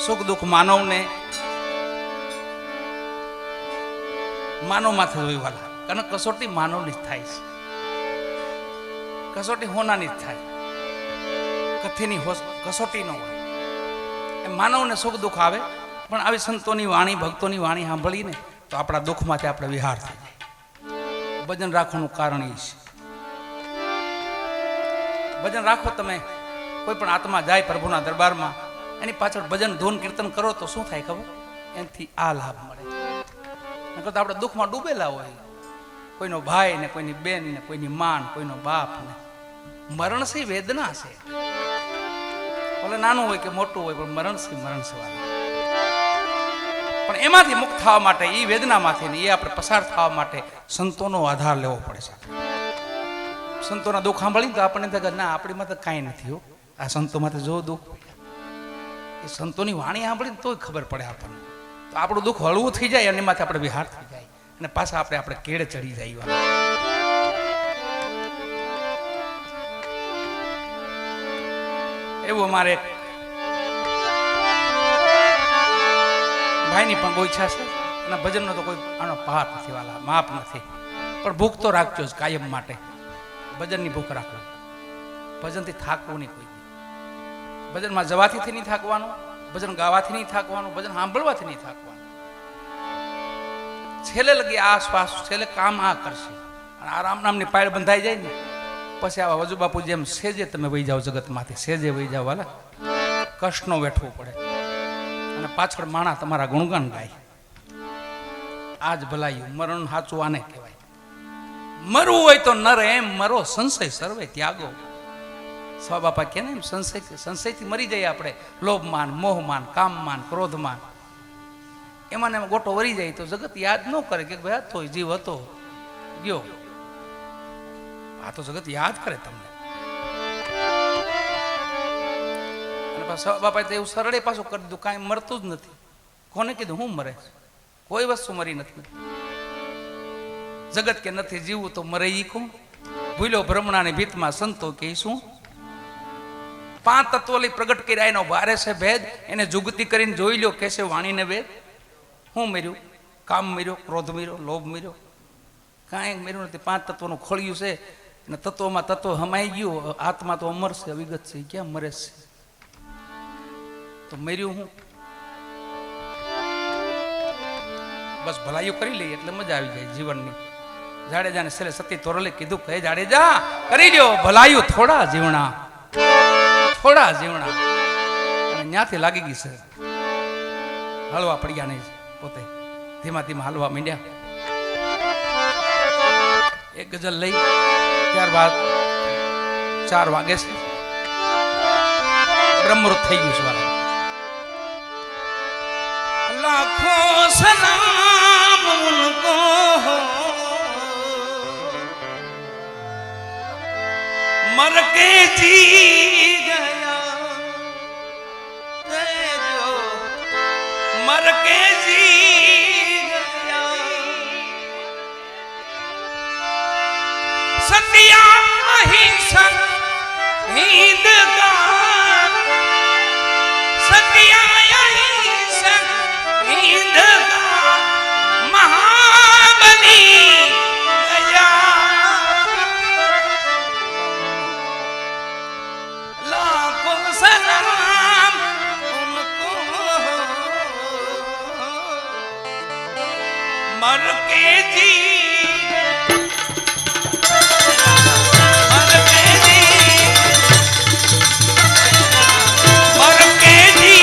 Speaker 1: સુખ દુઃખ માનવને માનવમાંથી જોઈ વાલા, કારણ કસોટી માનવની જ થાય છે, કસોટી હોનાની જ થાય, કથીની કસોટી ન હોય. એ માનવને સુખ દુઃખ આવે, પણ આવી સંતોની વાણી ભક્તોની વાણી સાંભળીને તો આપણા દુઃખમાંથી આપણે વિહાર થઈ જાય. ભજન રાખવાનું કારણ એ છે. ભજન રાખો તમે, કોઈ પણ આત્મા જાય પ્રભુના દરબારમાં, એની પાછળ ભજન ધૂન કીર્તન કરો તો શું થાય ખબર? એનાથી આ લાભ મળે. નકર તો આપણે દુઃખમાં ડૂબેલા હોય, કોઈનો ભાઈ ને કોઈની બેન ને કોઈની માન, કોઈનો બાપ ને. મરણ છે વેદના છે, ભલે નાનું હોય કે મોટું હોય, પણ મરણ છે વાળા. પણ એમાંથી મુક્ત થવા માટે, એ વેદનામાંથી ને એ આપણે પસાર થવા માટે સંતોનો આધાર લેવો પડે છે. સંતોના દુઃખ સાંભળીને તો આપણને થાય કે ના, આપણી માં તો કાંઈ નથી હો, આ સંતોમાંથી જો દુઃખ. એ સંતોની વાણી સાંભળીને તોય ખબર પડે આપણને, તો આપણું દુઃખ હળવું થઈ જાય અને એમાંથી આપણે વિહાર થઈ જાય અને પાછા આપણે કેળે ચડી જાય. એવું અમારે ભાઈની પણ બહુ ઈચ્છા છે, અને ભજનનો તો કોઈ આનો પાર નથી વાલા, માપ નથી. પણ ભૂખ તો રાખજો જ કાયમ માટે. ભજનની ભૂખ રાખો, ભજનથી થાકવું નહીં કોઈ. ભજનમાં જવાથી નહીં થાકવાનું, ભજન ગાવાથી નહીં થાકવાનું, ભજન સાંભળવાથી નહીં થાકવાનું. છેલ્લે લગી આ શ્વાસ, છેલ્લે કામ આ કરશે. અને આ રામ નામની પાયડ બંધાઈ જાય ને પછી આવા વજુ બાપુ જેમ સેજે તમે વહી જાઓ જગતમાંથી, સેજે વહી જાઓ વાલા. કષ્ટ નો વેઠવો પડે અને પાછળ માણા તમારા ગુણગાન ગાય. આજ ભલાયું મરણ સાચું આને કહેવાય. મરવું હોય તો નર એમ મરો, સંશય સર્વે ત્યાગો. સ્વા બાપા કે ને એમ સંશયથી મરી જાય આપણે. લોભમાન, મોહમાન, કામમાન, ક્રોધમાન, એમાં એમાં ગોટો વરી જાય તો જગત યાદ ન કરે કે ભાઈ હતો જીવ હતો ગયો. આ તો જગત યાદ કરે તમને. અને પાછા બાપાએ તો એવું સરળે પાછું કરી દીધું, કાંઈ મરતું જ નથી. કોને કીધું હું મરે? કોઈ વસ્તુ મરી નથી. જગત કે નથી જીવવું તો મરે ઈ કોણ? ભૂલ્યો ભ્રમણાની ભીતમાં સંતો કે શું? 5 તત્વો લઈ પ્રગટ કર્યા, એનો ભારે છે ભેદ. એને જુગતી કરીને જોઈ લ્યો કે છે વાણીને વેદ. હું મર્યું? કામ મર્યો, ક્રોધ મર્યો, લોભ મર્યો, કાંઈ મર્યું નથી. 5 તત્વોનું ખોળ્યું છે અને તત્વોમાં તત્વ હમાઈ ગયું. આત્મા તો અમર છે, અવિગત છે, ક્યાં મરે છે? તો મર્યું હું? બસ ભલાઈઓ કરી લઈએ એટલે મજા આવી જાય જીવનની. જાડેજાને છેલ્લે સતી તોરલે કીધું કે જાડેજા કરી લ્યો ભલાયું થોડા જીવણા, થોડા જીવણા. અને ત્યાંથી લાગી ગઈ છે, હળવા પડ્યા નહીં. પોતે ધીમા ધીમા હાલવા માંડ્યા. એક ગઝલ લઈ ત્યારબાદ 4 વાગે છે, બ્રહ્મૃત થઈ ગયું છે. લાખો સલામ ઉनको मर के जी गया, जो मर के जी गया, सत्या अहिंसक हिंद का, सत्या अहिंसक हिंद का महाबली सलाम उनको मर के जी, मर के जी, मर के जी.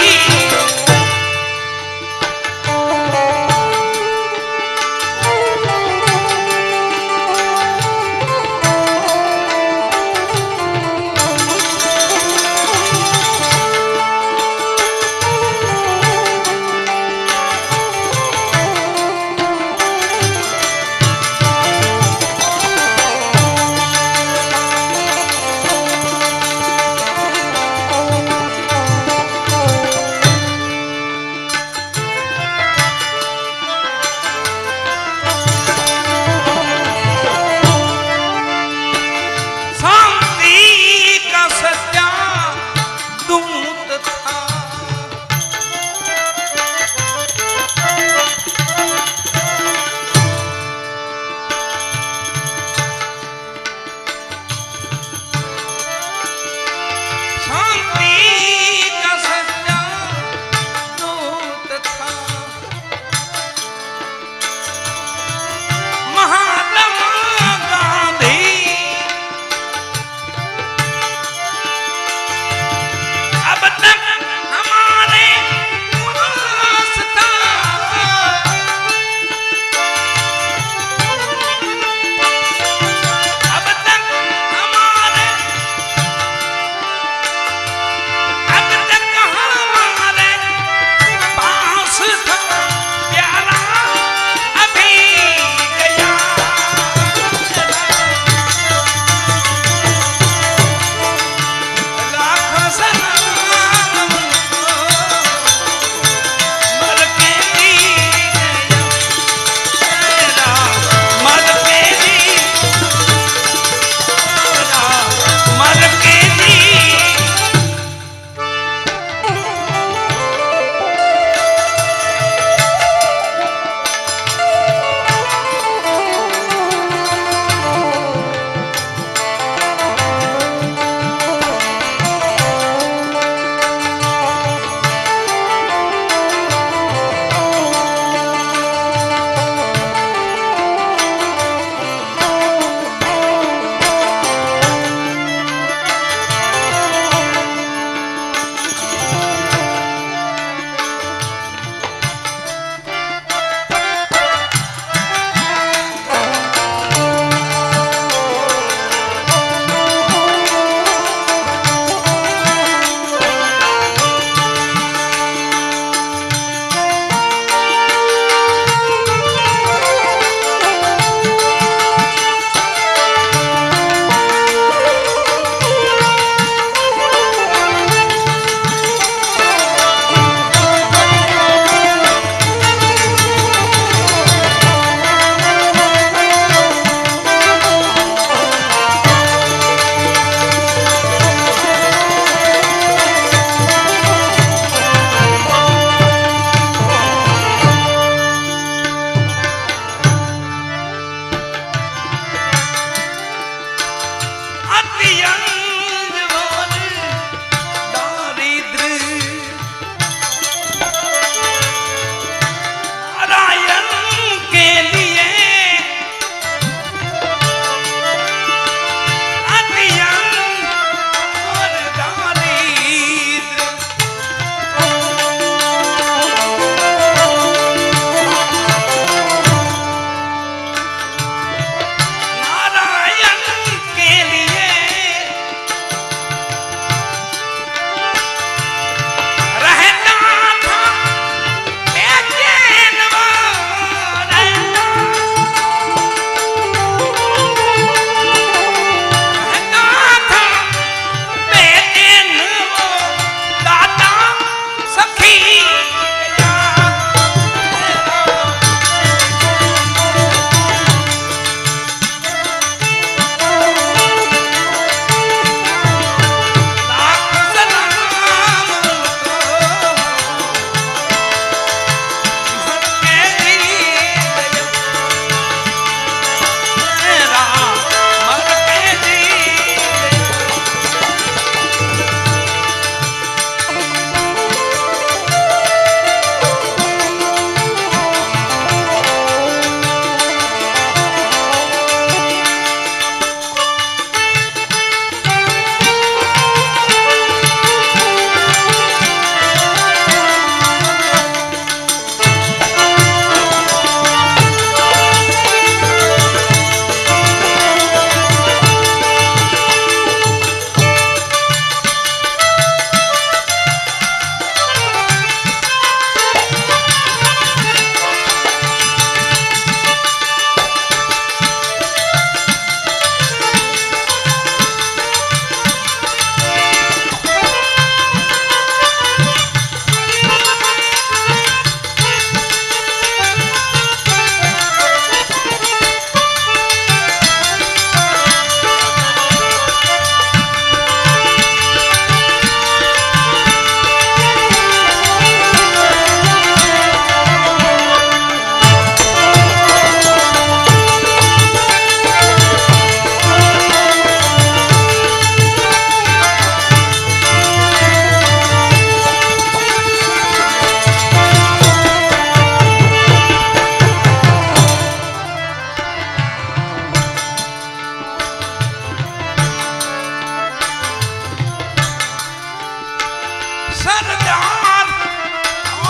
Speaker 1: सरदार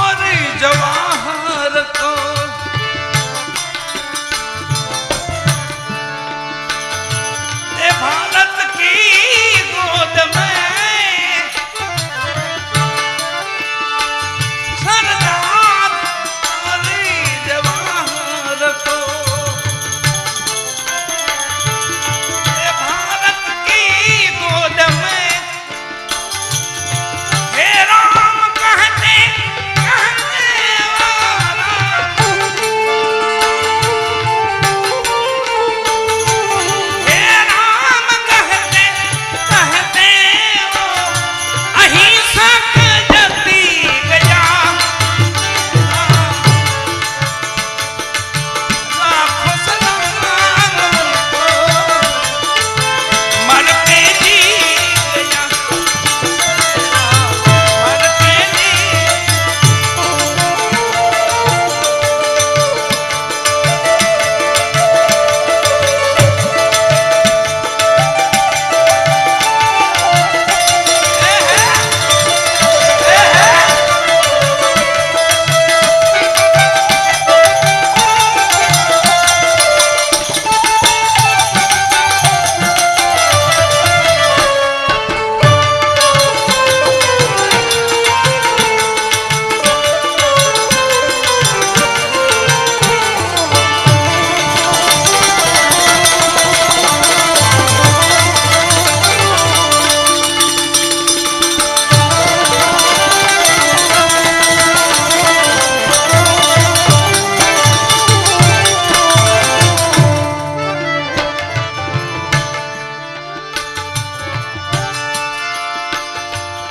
Speaker 1: और जवाहर को दे भारत की गोद में सरदार और जवाहर को दे भारत की गोद में हे राम कहते वाला हे राम कहते वो अहिंसक जती गया लाखों सलाम उनको मर के जी गया मर के जी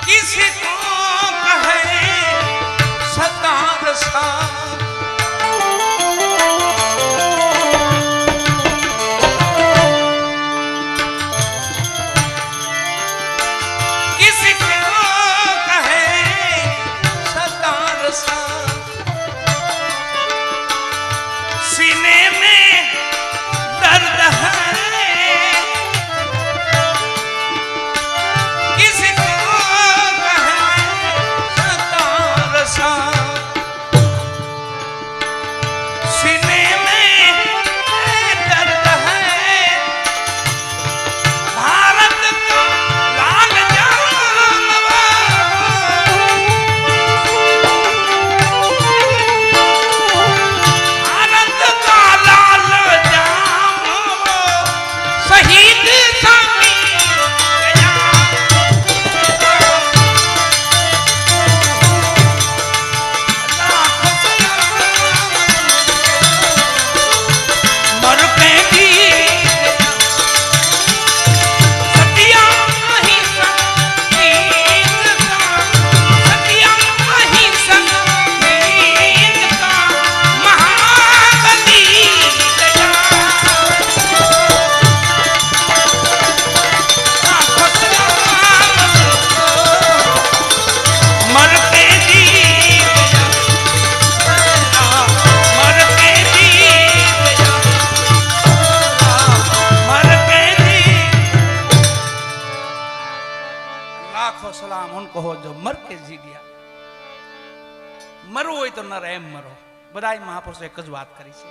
Speaker 1: किसी को कहे सतार सा किसी को कहे सतार सा सीने में दर्द है किसी को कहे सतार सा सीने में दर्द है भारत का लाल जानवर भारत का लाल जानवर शहीद सामी गया लाखों सलाम मर के जी सतिया अहिंसा नींद का सतिया अहिंसा नींद का महाबली गया लाखों सलाम मर के जी गया मर के जी गया मर के जी लाखों सलाम उनको हो जो मर के जी गया મરવું હોય તો નર એમ મરો બધા મહાપુરુષો એક જ વાત કરી છે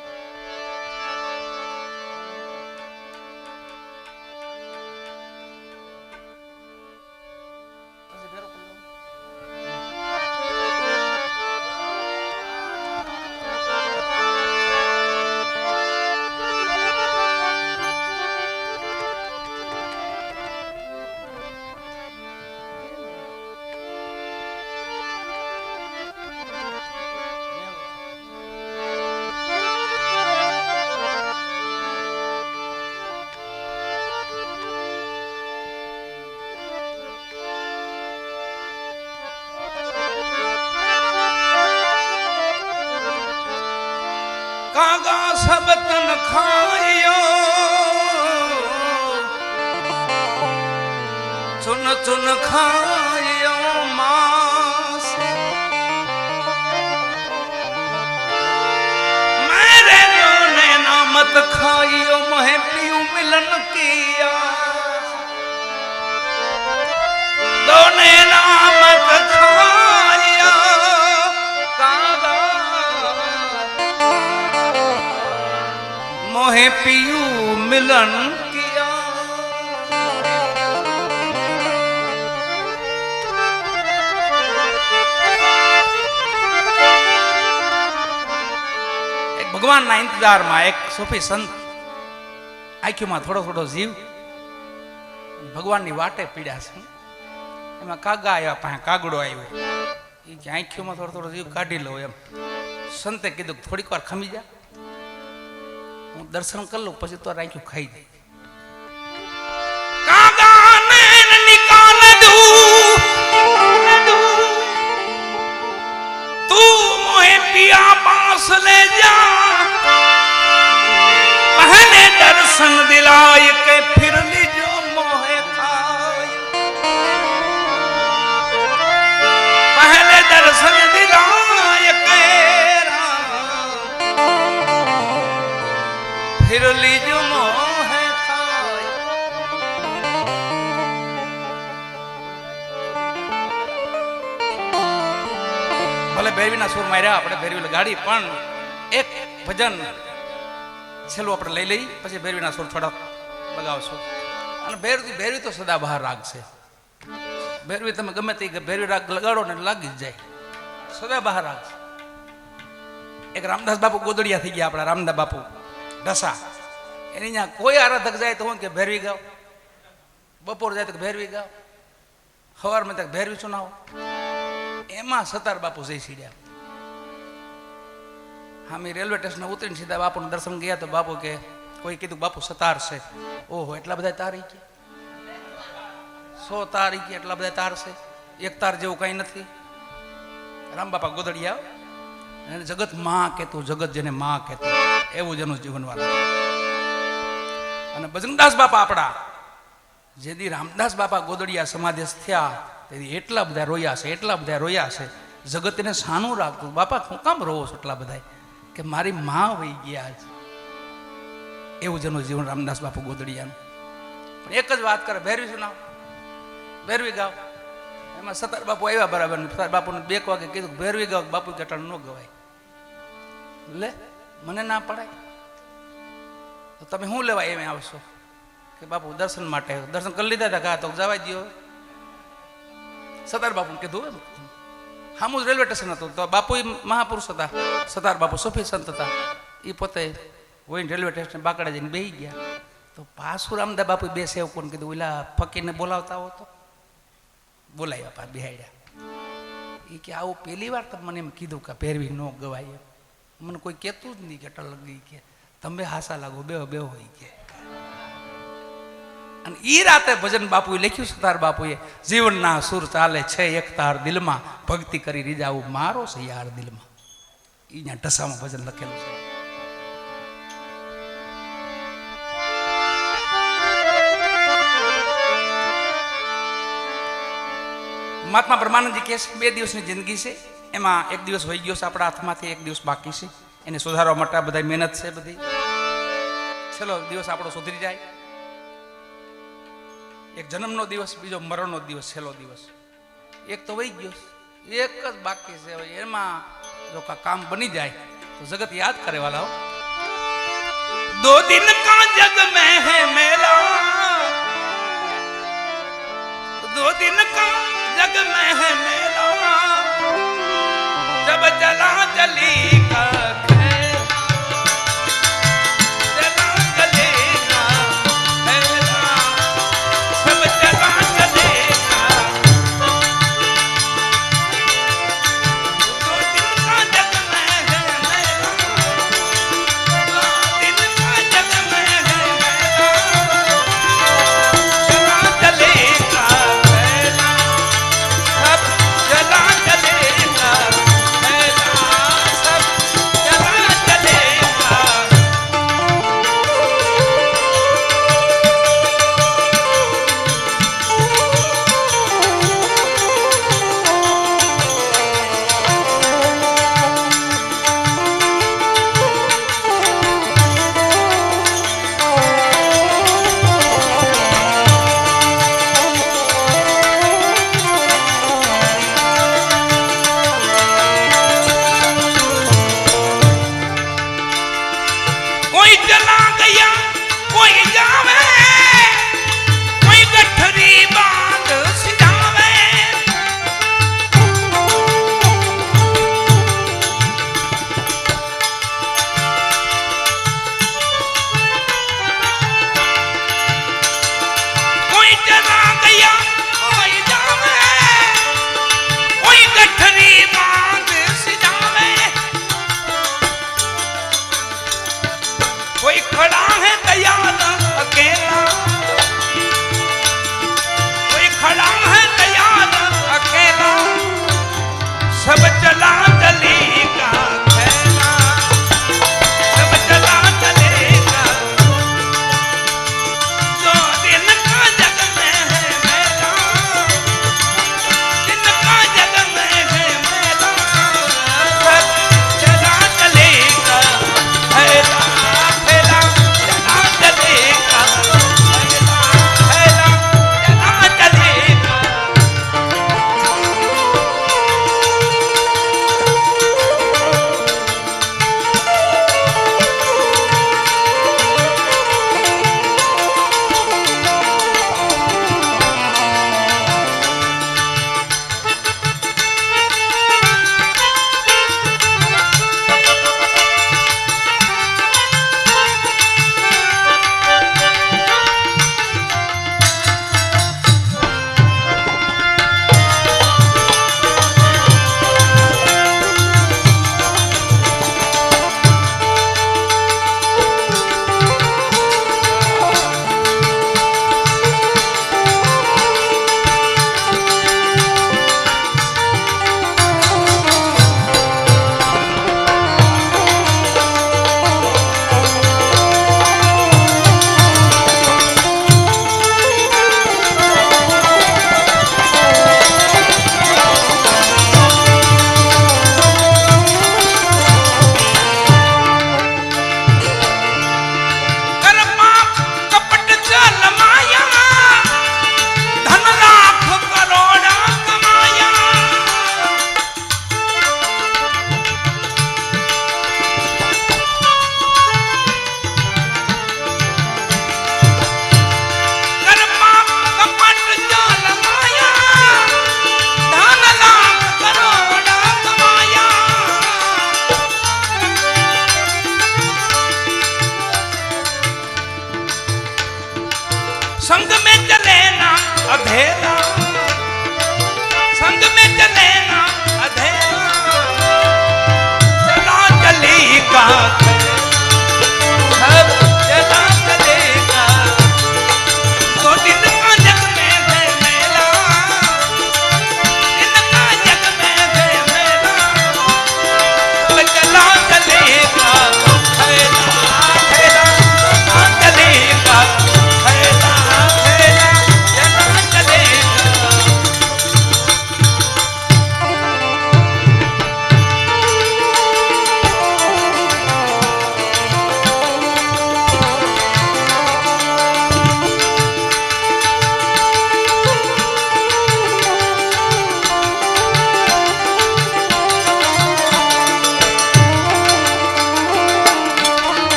Speaker 1: कागा सब तन खायो चुन चुन खायो मांस मेरे ने नामत खाइयो मोहे पियो मिलन किया दोने नामत खा पियू मिलन किया। एक भगवान ना इंतजार में एक सूफी संत आँखों में थोड़ो थोड़ो जीव भगवान की वाटे पीड़ा से एम कागा आया पाए कागड़ो आयो आँखों में थोड़ो थोड़ो जीव काढ़ी लो एम संते कीधु थोड़ी वार खमी जा हूँ दर्शन कर लू पछी तो आँखों खाई जाए तू मोहे पिया पास ले जा पहले दर्शन दिलाय के फिर लीजो मोहे खाय पहले दर्शन दिलाय के फिर लीजो मोहे खाय। भले भैरवी ना सुर मार्या अपने भैरवी लगाड़ी पण एक भजन छेल्लू આપણે લઈ લઈ પછી ભૈરવીના સુર થોડા લગાવશો અને ભૈરવી તો સદા બહાર રાગ છે ભૈરવી તમે ગમે તે ભૈરવી રાગ લગાડો ને લાગી જ જાય સદા બહાર રાગ છે। એક રામદાસ બાપુ ગોદડિયા થઈ ગયા આપણા રામદાસ બાપુ ઢસા એની ત્યાં કોઈ આરાધક જાય તો હું કે ભૈરવી ગાઓ બપોર જાય તો ભૈરવી ગાઓ સવારમાં તક ભૈરવી સુનાવો એમાં સતાર બાપુ જઈ સીડ્યા। हाँ मैं रेलवे स्टेशन उतरी सीधा बापू दर्शन गया तो बापू के कोई कीधु बापू सतार से ओहो एटला बधा तारी के 100 तारी के एटला बधा तार से एक तार जेवुं कई नथी। राम बापा गोदड़िया जगत मां कहतु जगत जेने मां कहतु एवुं ज एनुं जीवन वाला अने बजरंगदास बापा आपड़ा जेदी रामदास बापा गोदड़िया समाधेश थया तेदी एटला बधा रोया छे जगत ने सानु राखतु बापा शुं काम रोवो छो एटला बधाय कि मारी मां वही गया आज एवं जनो जीवन रामदास बापू गोदड़िया एक ज बात करे भैरवी सुनाओ भैरवी गाओ एम सतार बापू आया बराबर सतार बापू ने 2 वागे कीधुं भैरवी गाओ बापू के अटाणे न गवाय ले मने ना पड़ाय तो तमे शुं लेवा एम आवशो कि बापू दर्शन माटे दर्शन कर लीधा था तो जवा दो सतार बापू कीधुं हामू रेलवे स्टेशन हतुं तो बापू महापुरुष था सतार बापू सूफी संत था ये पोते वही रेलवे स्टेशन बाकड़ा जईने बेही गया तो पाछुं रामदास बापू 2 सेवकोने कीधुं ओला फकीरने बोलावता हो तो बोलाव्या पा बेहाड्या ये कि आवुं पहली वार तो मने एम कीधुं के भैरवी न गवाय मने कोई कहेतुं ज नहीं के अटल लगी के तमे हासा लागो बेहो होई के અને ઈ રાતે ભજન બાપુએ લખ્યું સતાર બાપુએ જીવનના સુર ચાલે છે એક તાર દિલમાં ભક્તિ કરી રીજાવું મારો છે યાર દિલમાં ઈ ન્યા ઢસામાં ભજન લખેલું છે। महात्मा ब्रह्मानंद जी कहે 2 દિવસની જિંદગી છે એમાં એક દિવસ વહી ગયો છે આપણા હાથમાંથી એક દિવસ બાકી છે એને સુધારવા માટે બધા મહેનત છે બધી ચલો દિવસ આપણો સુધરી જાય। एक जन्मनो दिवस बीजो मरणनो दिवस छेल्लो दिवस एक तो वही गयो एक ज बाकी छे एमां जो का काम बनी जाए तो जगत याद करे वाला हो। 2 दिन का जग में है मेला 2 दिन का जग में है मेला जब चला चली का सब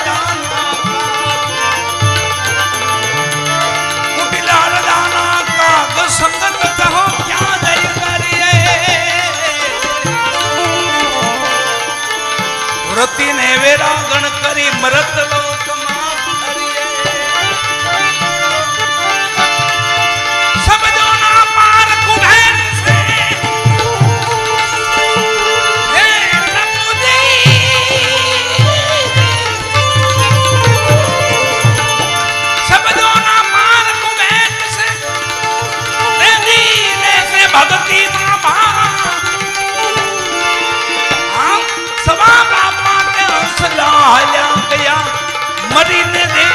Speaker 1: दाना कुटिलाल दाना का संगत कहो क्या दई करिए व्रति ने वेरा गण करी मरत लोक माफ करिए सब जो ना पार कुबेर से हे प्रभु जी सब जो ना पार कुबेर से दे दीने से भक्ति ना सवा बापा के हौसला गया मरी ने दे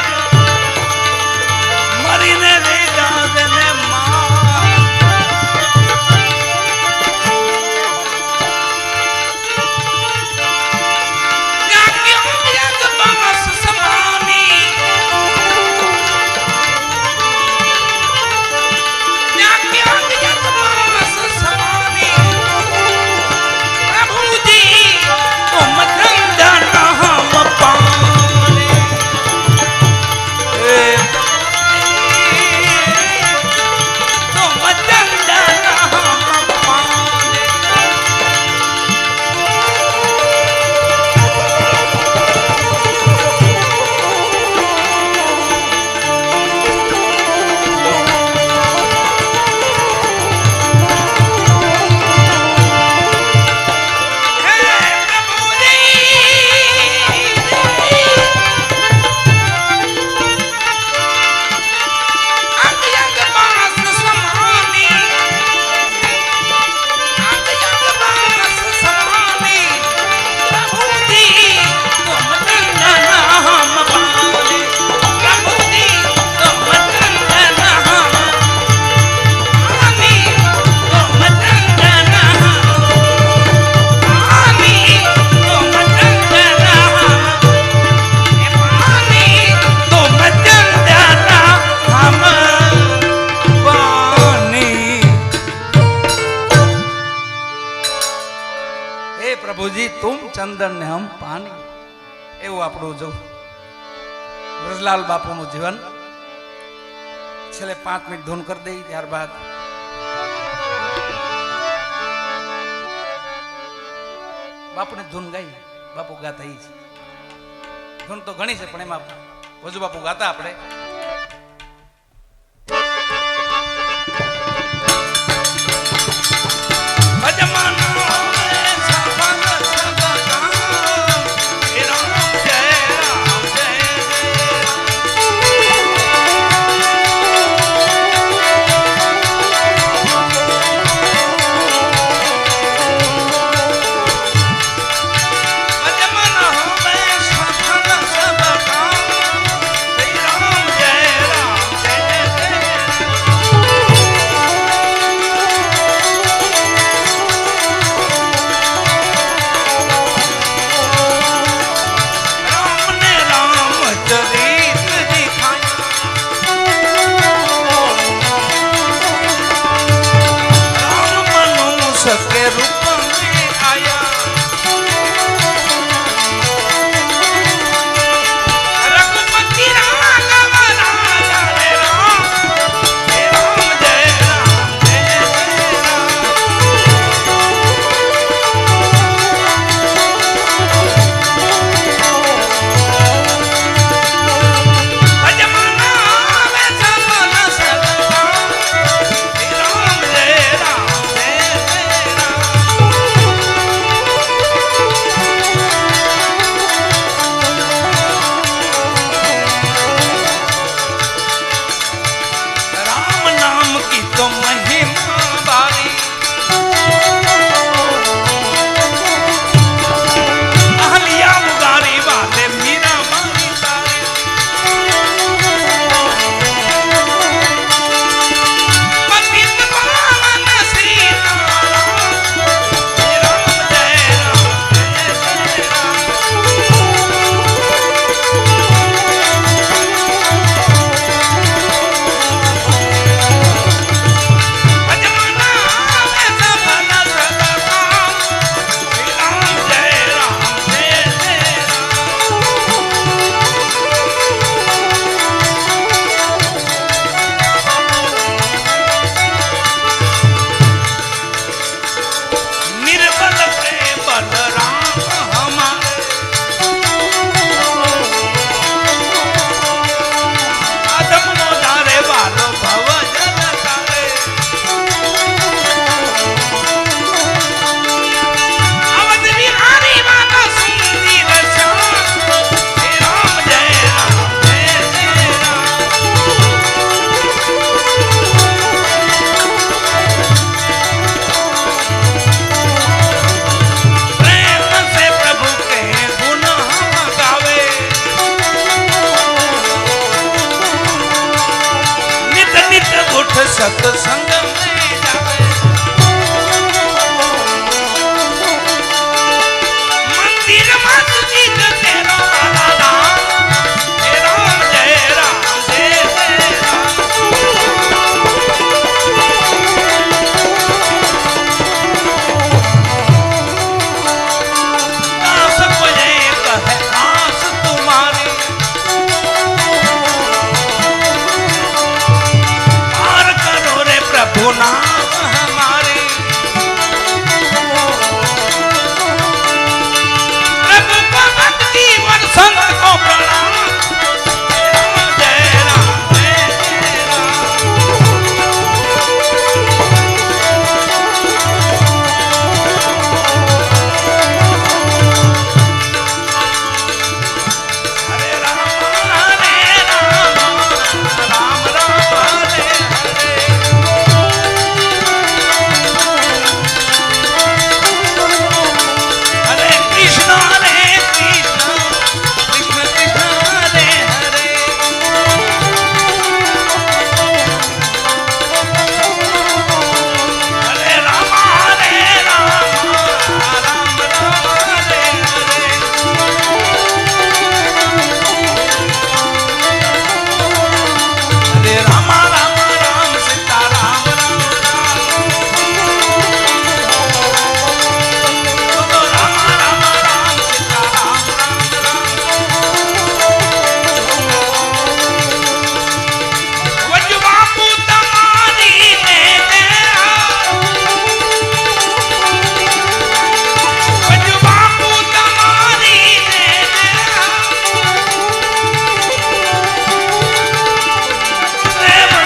Speaker 1: जाने પ્રભુજી તુમ ચંદન ને હમ પાણી એવું આપણું જો વ્રજલાલ બાપુનું જીવન છેલ્લે 5 મિનિટ ધૂન કરી દઈ ત્યારબાદ બાપુની ધૂન ગાઈ બાપુ ગાતા છે ધૂન તો ઘણી છે પણ એમાં વજુ બાપુ ગાતા આપણે સત્સંગ में जावे मंदिर मस्जिद तेरो लाला तेरो जय राम जय राम दास को जय कहे आस तुम्हारी पार करो रे प्रभु नाम हमारे प्रभु को भक्ति वर संत को प्रणाम जय राम जय राम हरे राम राम राम हरे हरे हरे कृष्ण कृष्ण कृष्ण हरे हरे हरे राम राम राम हरे हरे हरे राम राम राम सीता राम राम राम बोलो राम राम राम सीता राम राम राम वजू बापू तमारी ने वजू बापू तमारी ने प्रेम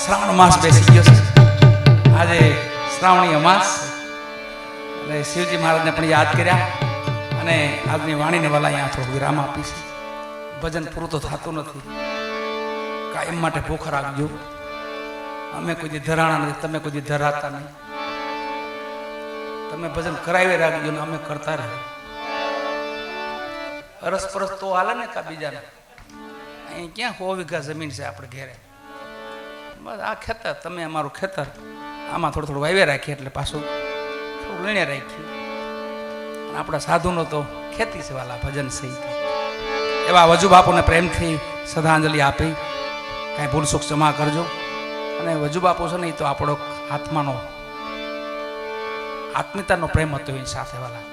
Speaker 1: શ્રાવણ માસ બેસી ગયો છે આજે શ્રાવણી અમાસ એટલે શિવજી મહારાજને પણ યાદ કર્યા અને આજની વાણીને વાલા અહીંયા થોડું વિરામ આપી છે ભજન પૂરું તો થતું નથી કાયમ માટે ભૂખ રાખજો અમે કોઈ દી ધરાણા નથી તમે કોઈ દી ધરાતા નહીં તમે ભજન કરાવી રાખજો ને અમે કરતા રહે અરસ પરસ તો હાલે ને કા બીજાને અહીં ક્યાં 100 વીઘા જમીન છે આપણે ઘેરે બસ આ ખેતર તમે અમારું ખેતર આમાં થોડું થોડું વાવ્યા રાખીએ એટલે પાછું થોડું લઈને રાખીએ આપણા સાધુનો તો ખેતી છે વાલા ભજન સહી એવા વજુ બાપુને પ્રેમથી શ્રદ્ધાંજલિ આપી કાંઈ ભૂલ સુખ ક્ષમા કરજો અને વજુ બાપુ છે ને એ તો આપણો આત્માનો આત્મીયતાનો પ્રેમ હતો એની સાથે વાલા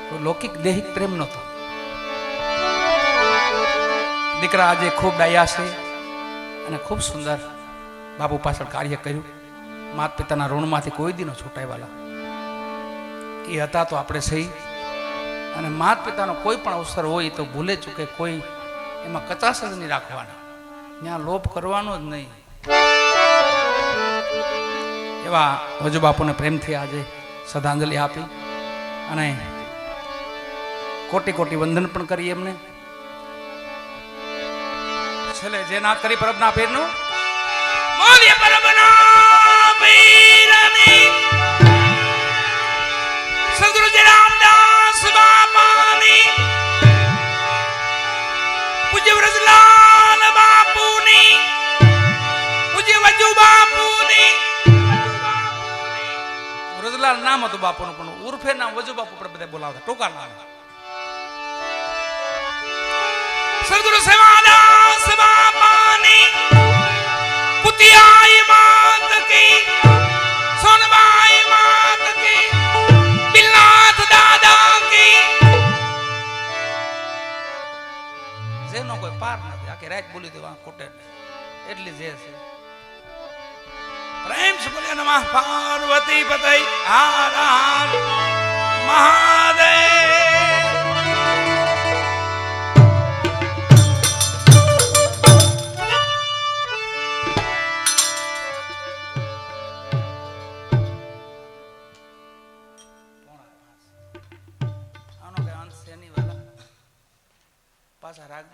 Speaker 1: કોઈ લૌકિક દેહિક પ્રેમ નહોતો દીકરા આજે ખૂબ ડાયા છે અને ખૂબ સુંદર બાપુ પાછળ કાર્ય કર્યું માતા પિતાના ઋણમાંથી કોઈ દી ન છૂટાય વાલા એ હતા તો આપણે સહી અને માતા પિતાનો કોઈ પણ અવસર હોય તો ભૂલે ચૂકે કોઈ એમાં કચાશ જ નહીં રાખવાના ત્યાં લોભ કરવાનો જ નહીં એવા વજુ બાપુને પ્રેમથી આજે શ્રદ્ધાંજલિ આપી અને કોટી કોટી વંદન પણ કરી એમને છેલ્લે જે નાથ કરી પરબના પીરનું બોલીએ પરબના પીરની સદગુરુજી રામદાસ બાપાની પૂજ્ય વ્રજલાલ બા વજલાલ નામ હતું બાપુનું, પણ ઉર્ફે નામ વજુ બાપુ આપણે બધા બોલાવતા, ટૂંકા નામ. સદગુરુ સેવાદાસ બાપાની કુતિયાઈ માત કી, સોનબાઈ માત કી, બિલનાથ દાદા કી. જેનો કોઈ પાર નથી, આખી રાત બોલી દે વાં ખોટે એટલી જે છે. પ્રેમ से बोले नमः पार्वती पतई हर हर महादेव. આનો કઈ અંત છે નહીં વાલા, પાછા રાગ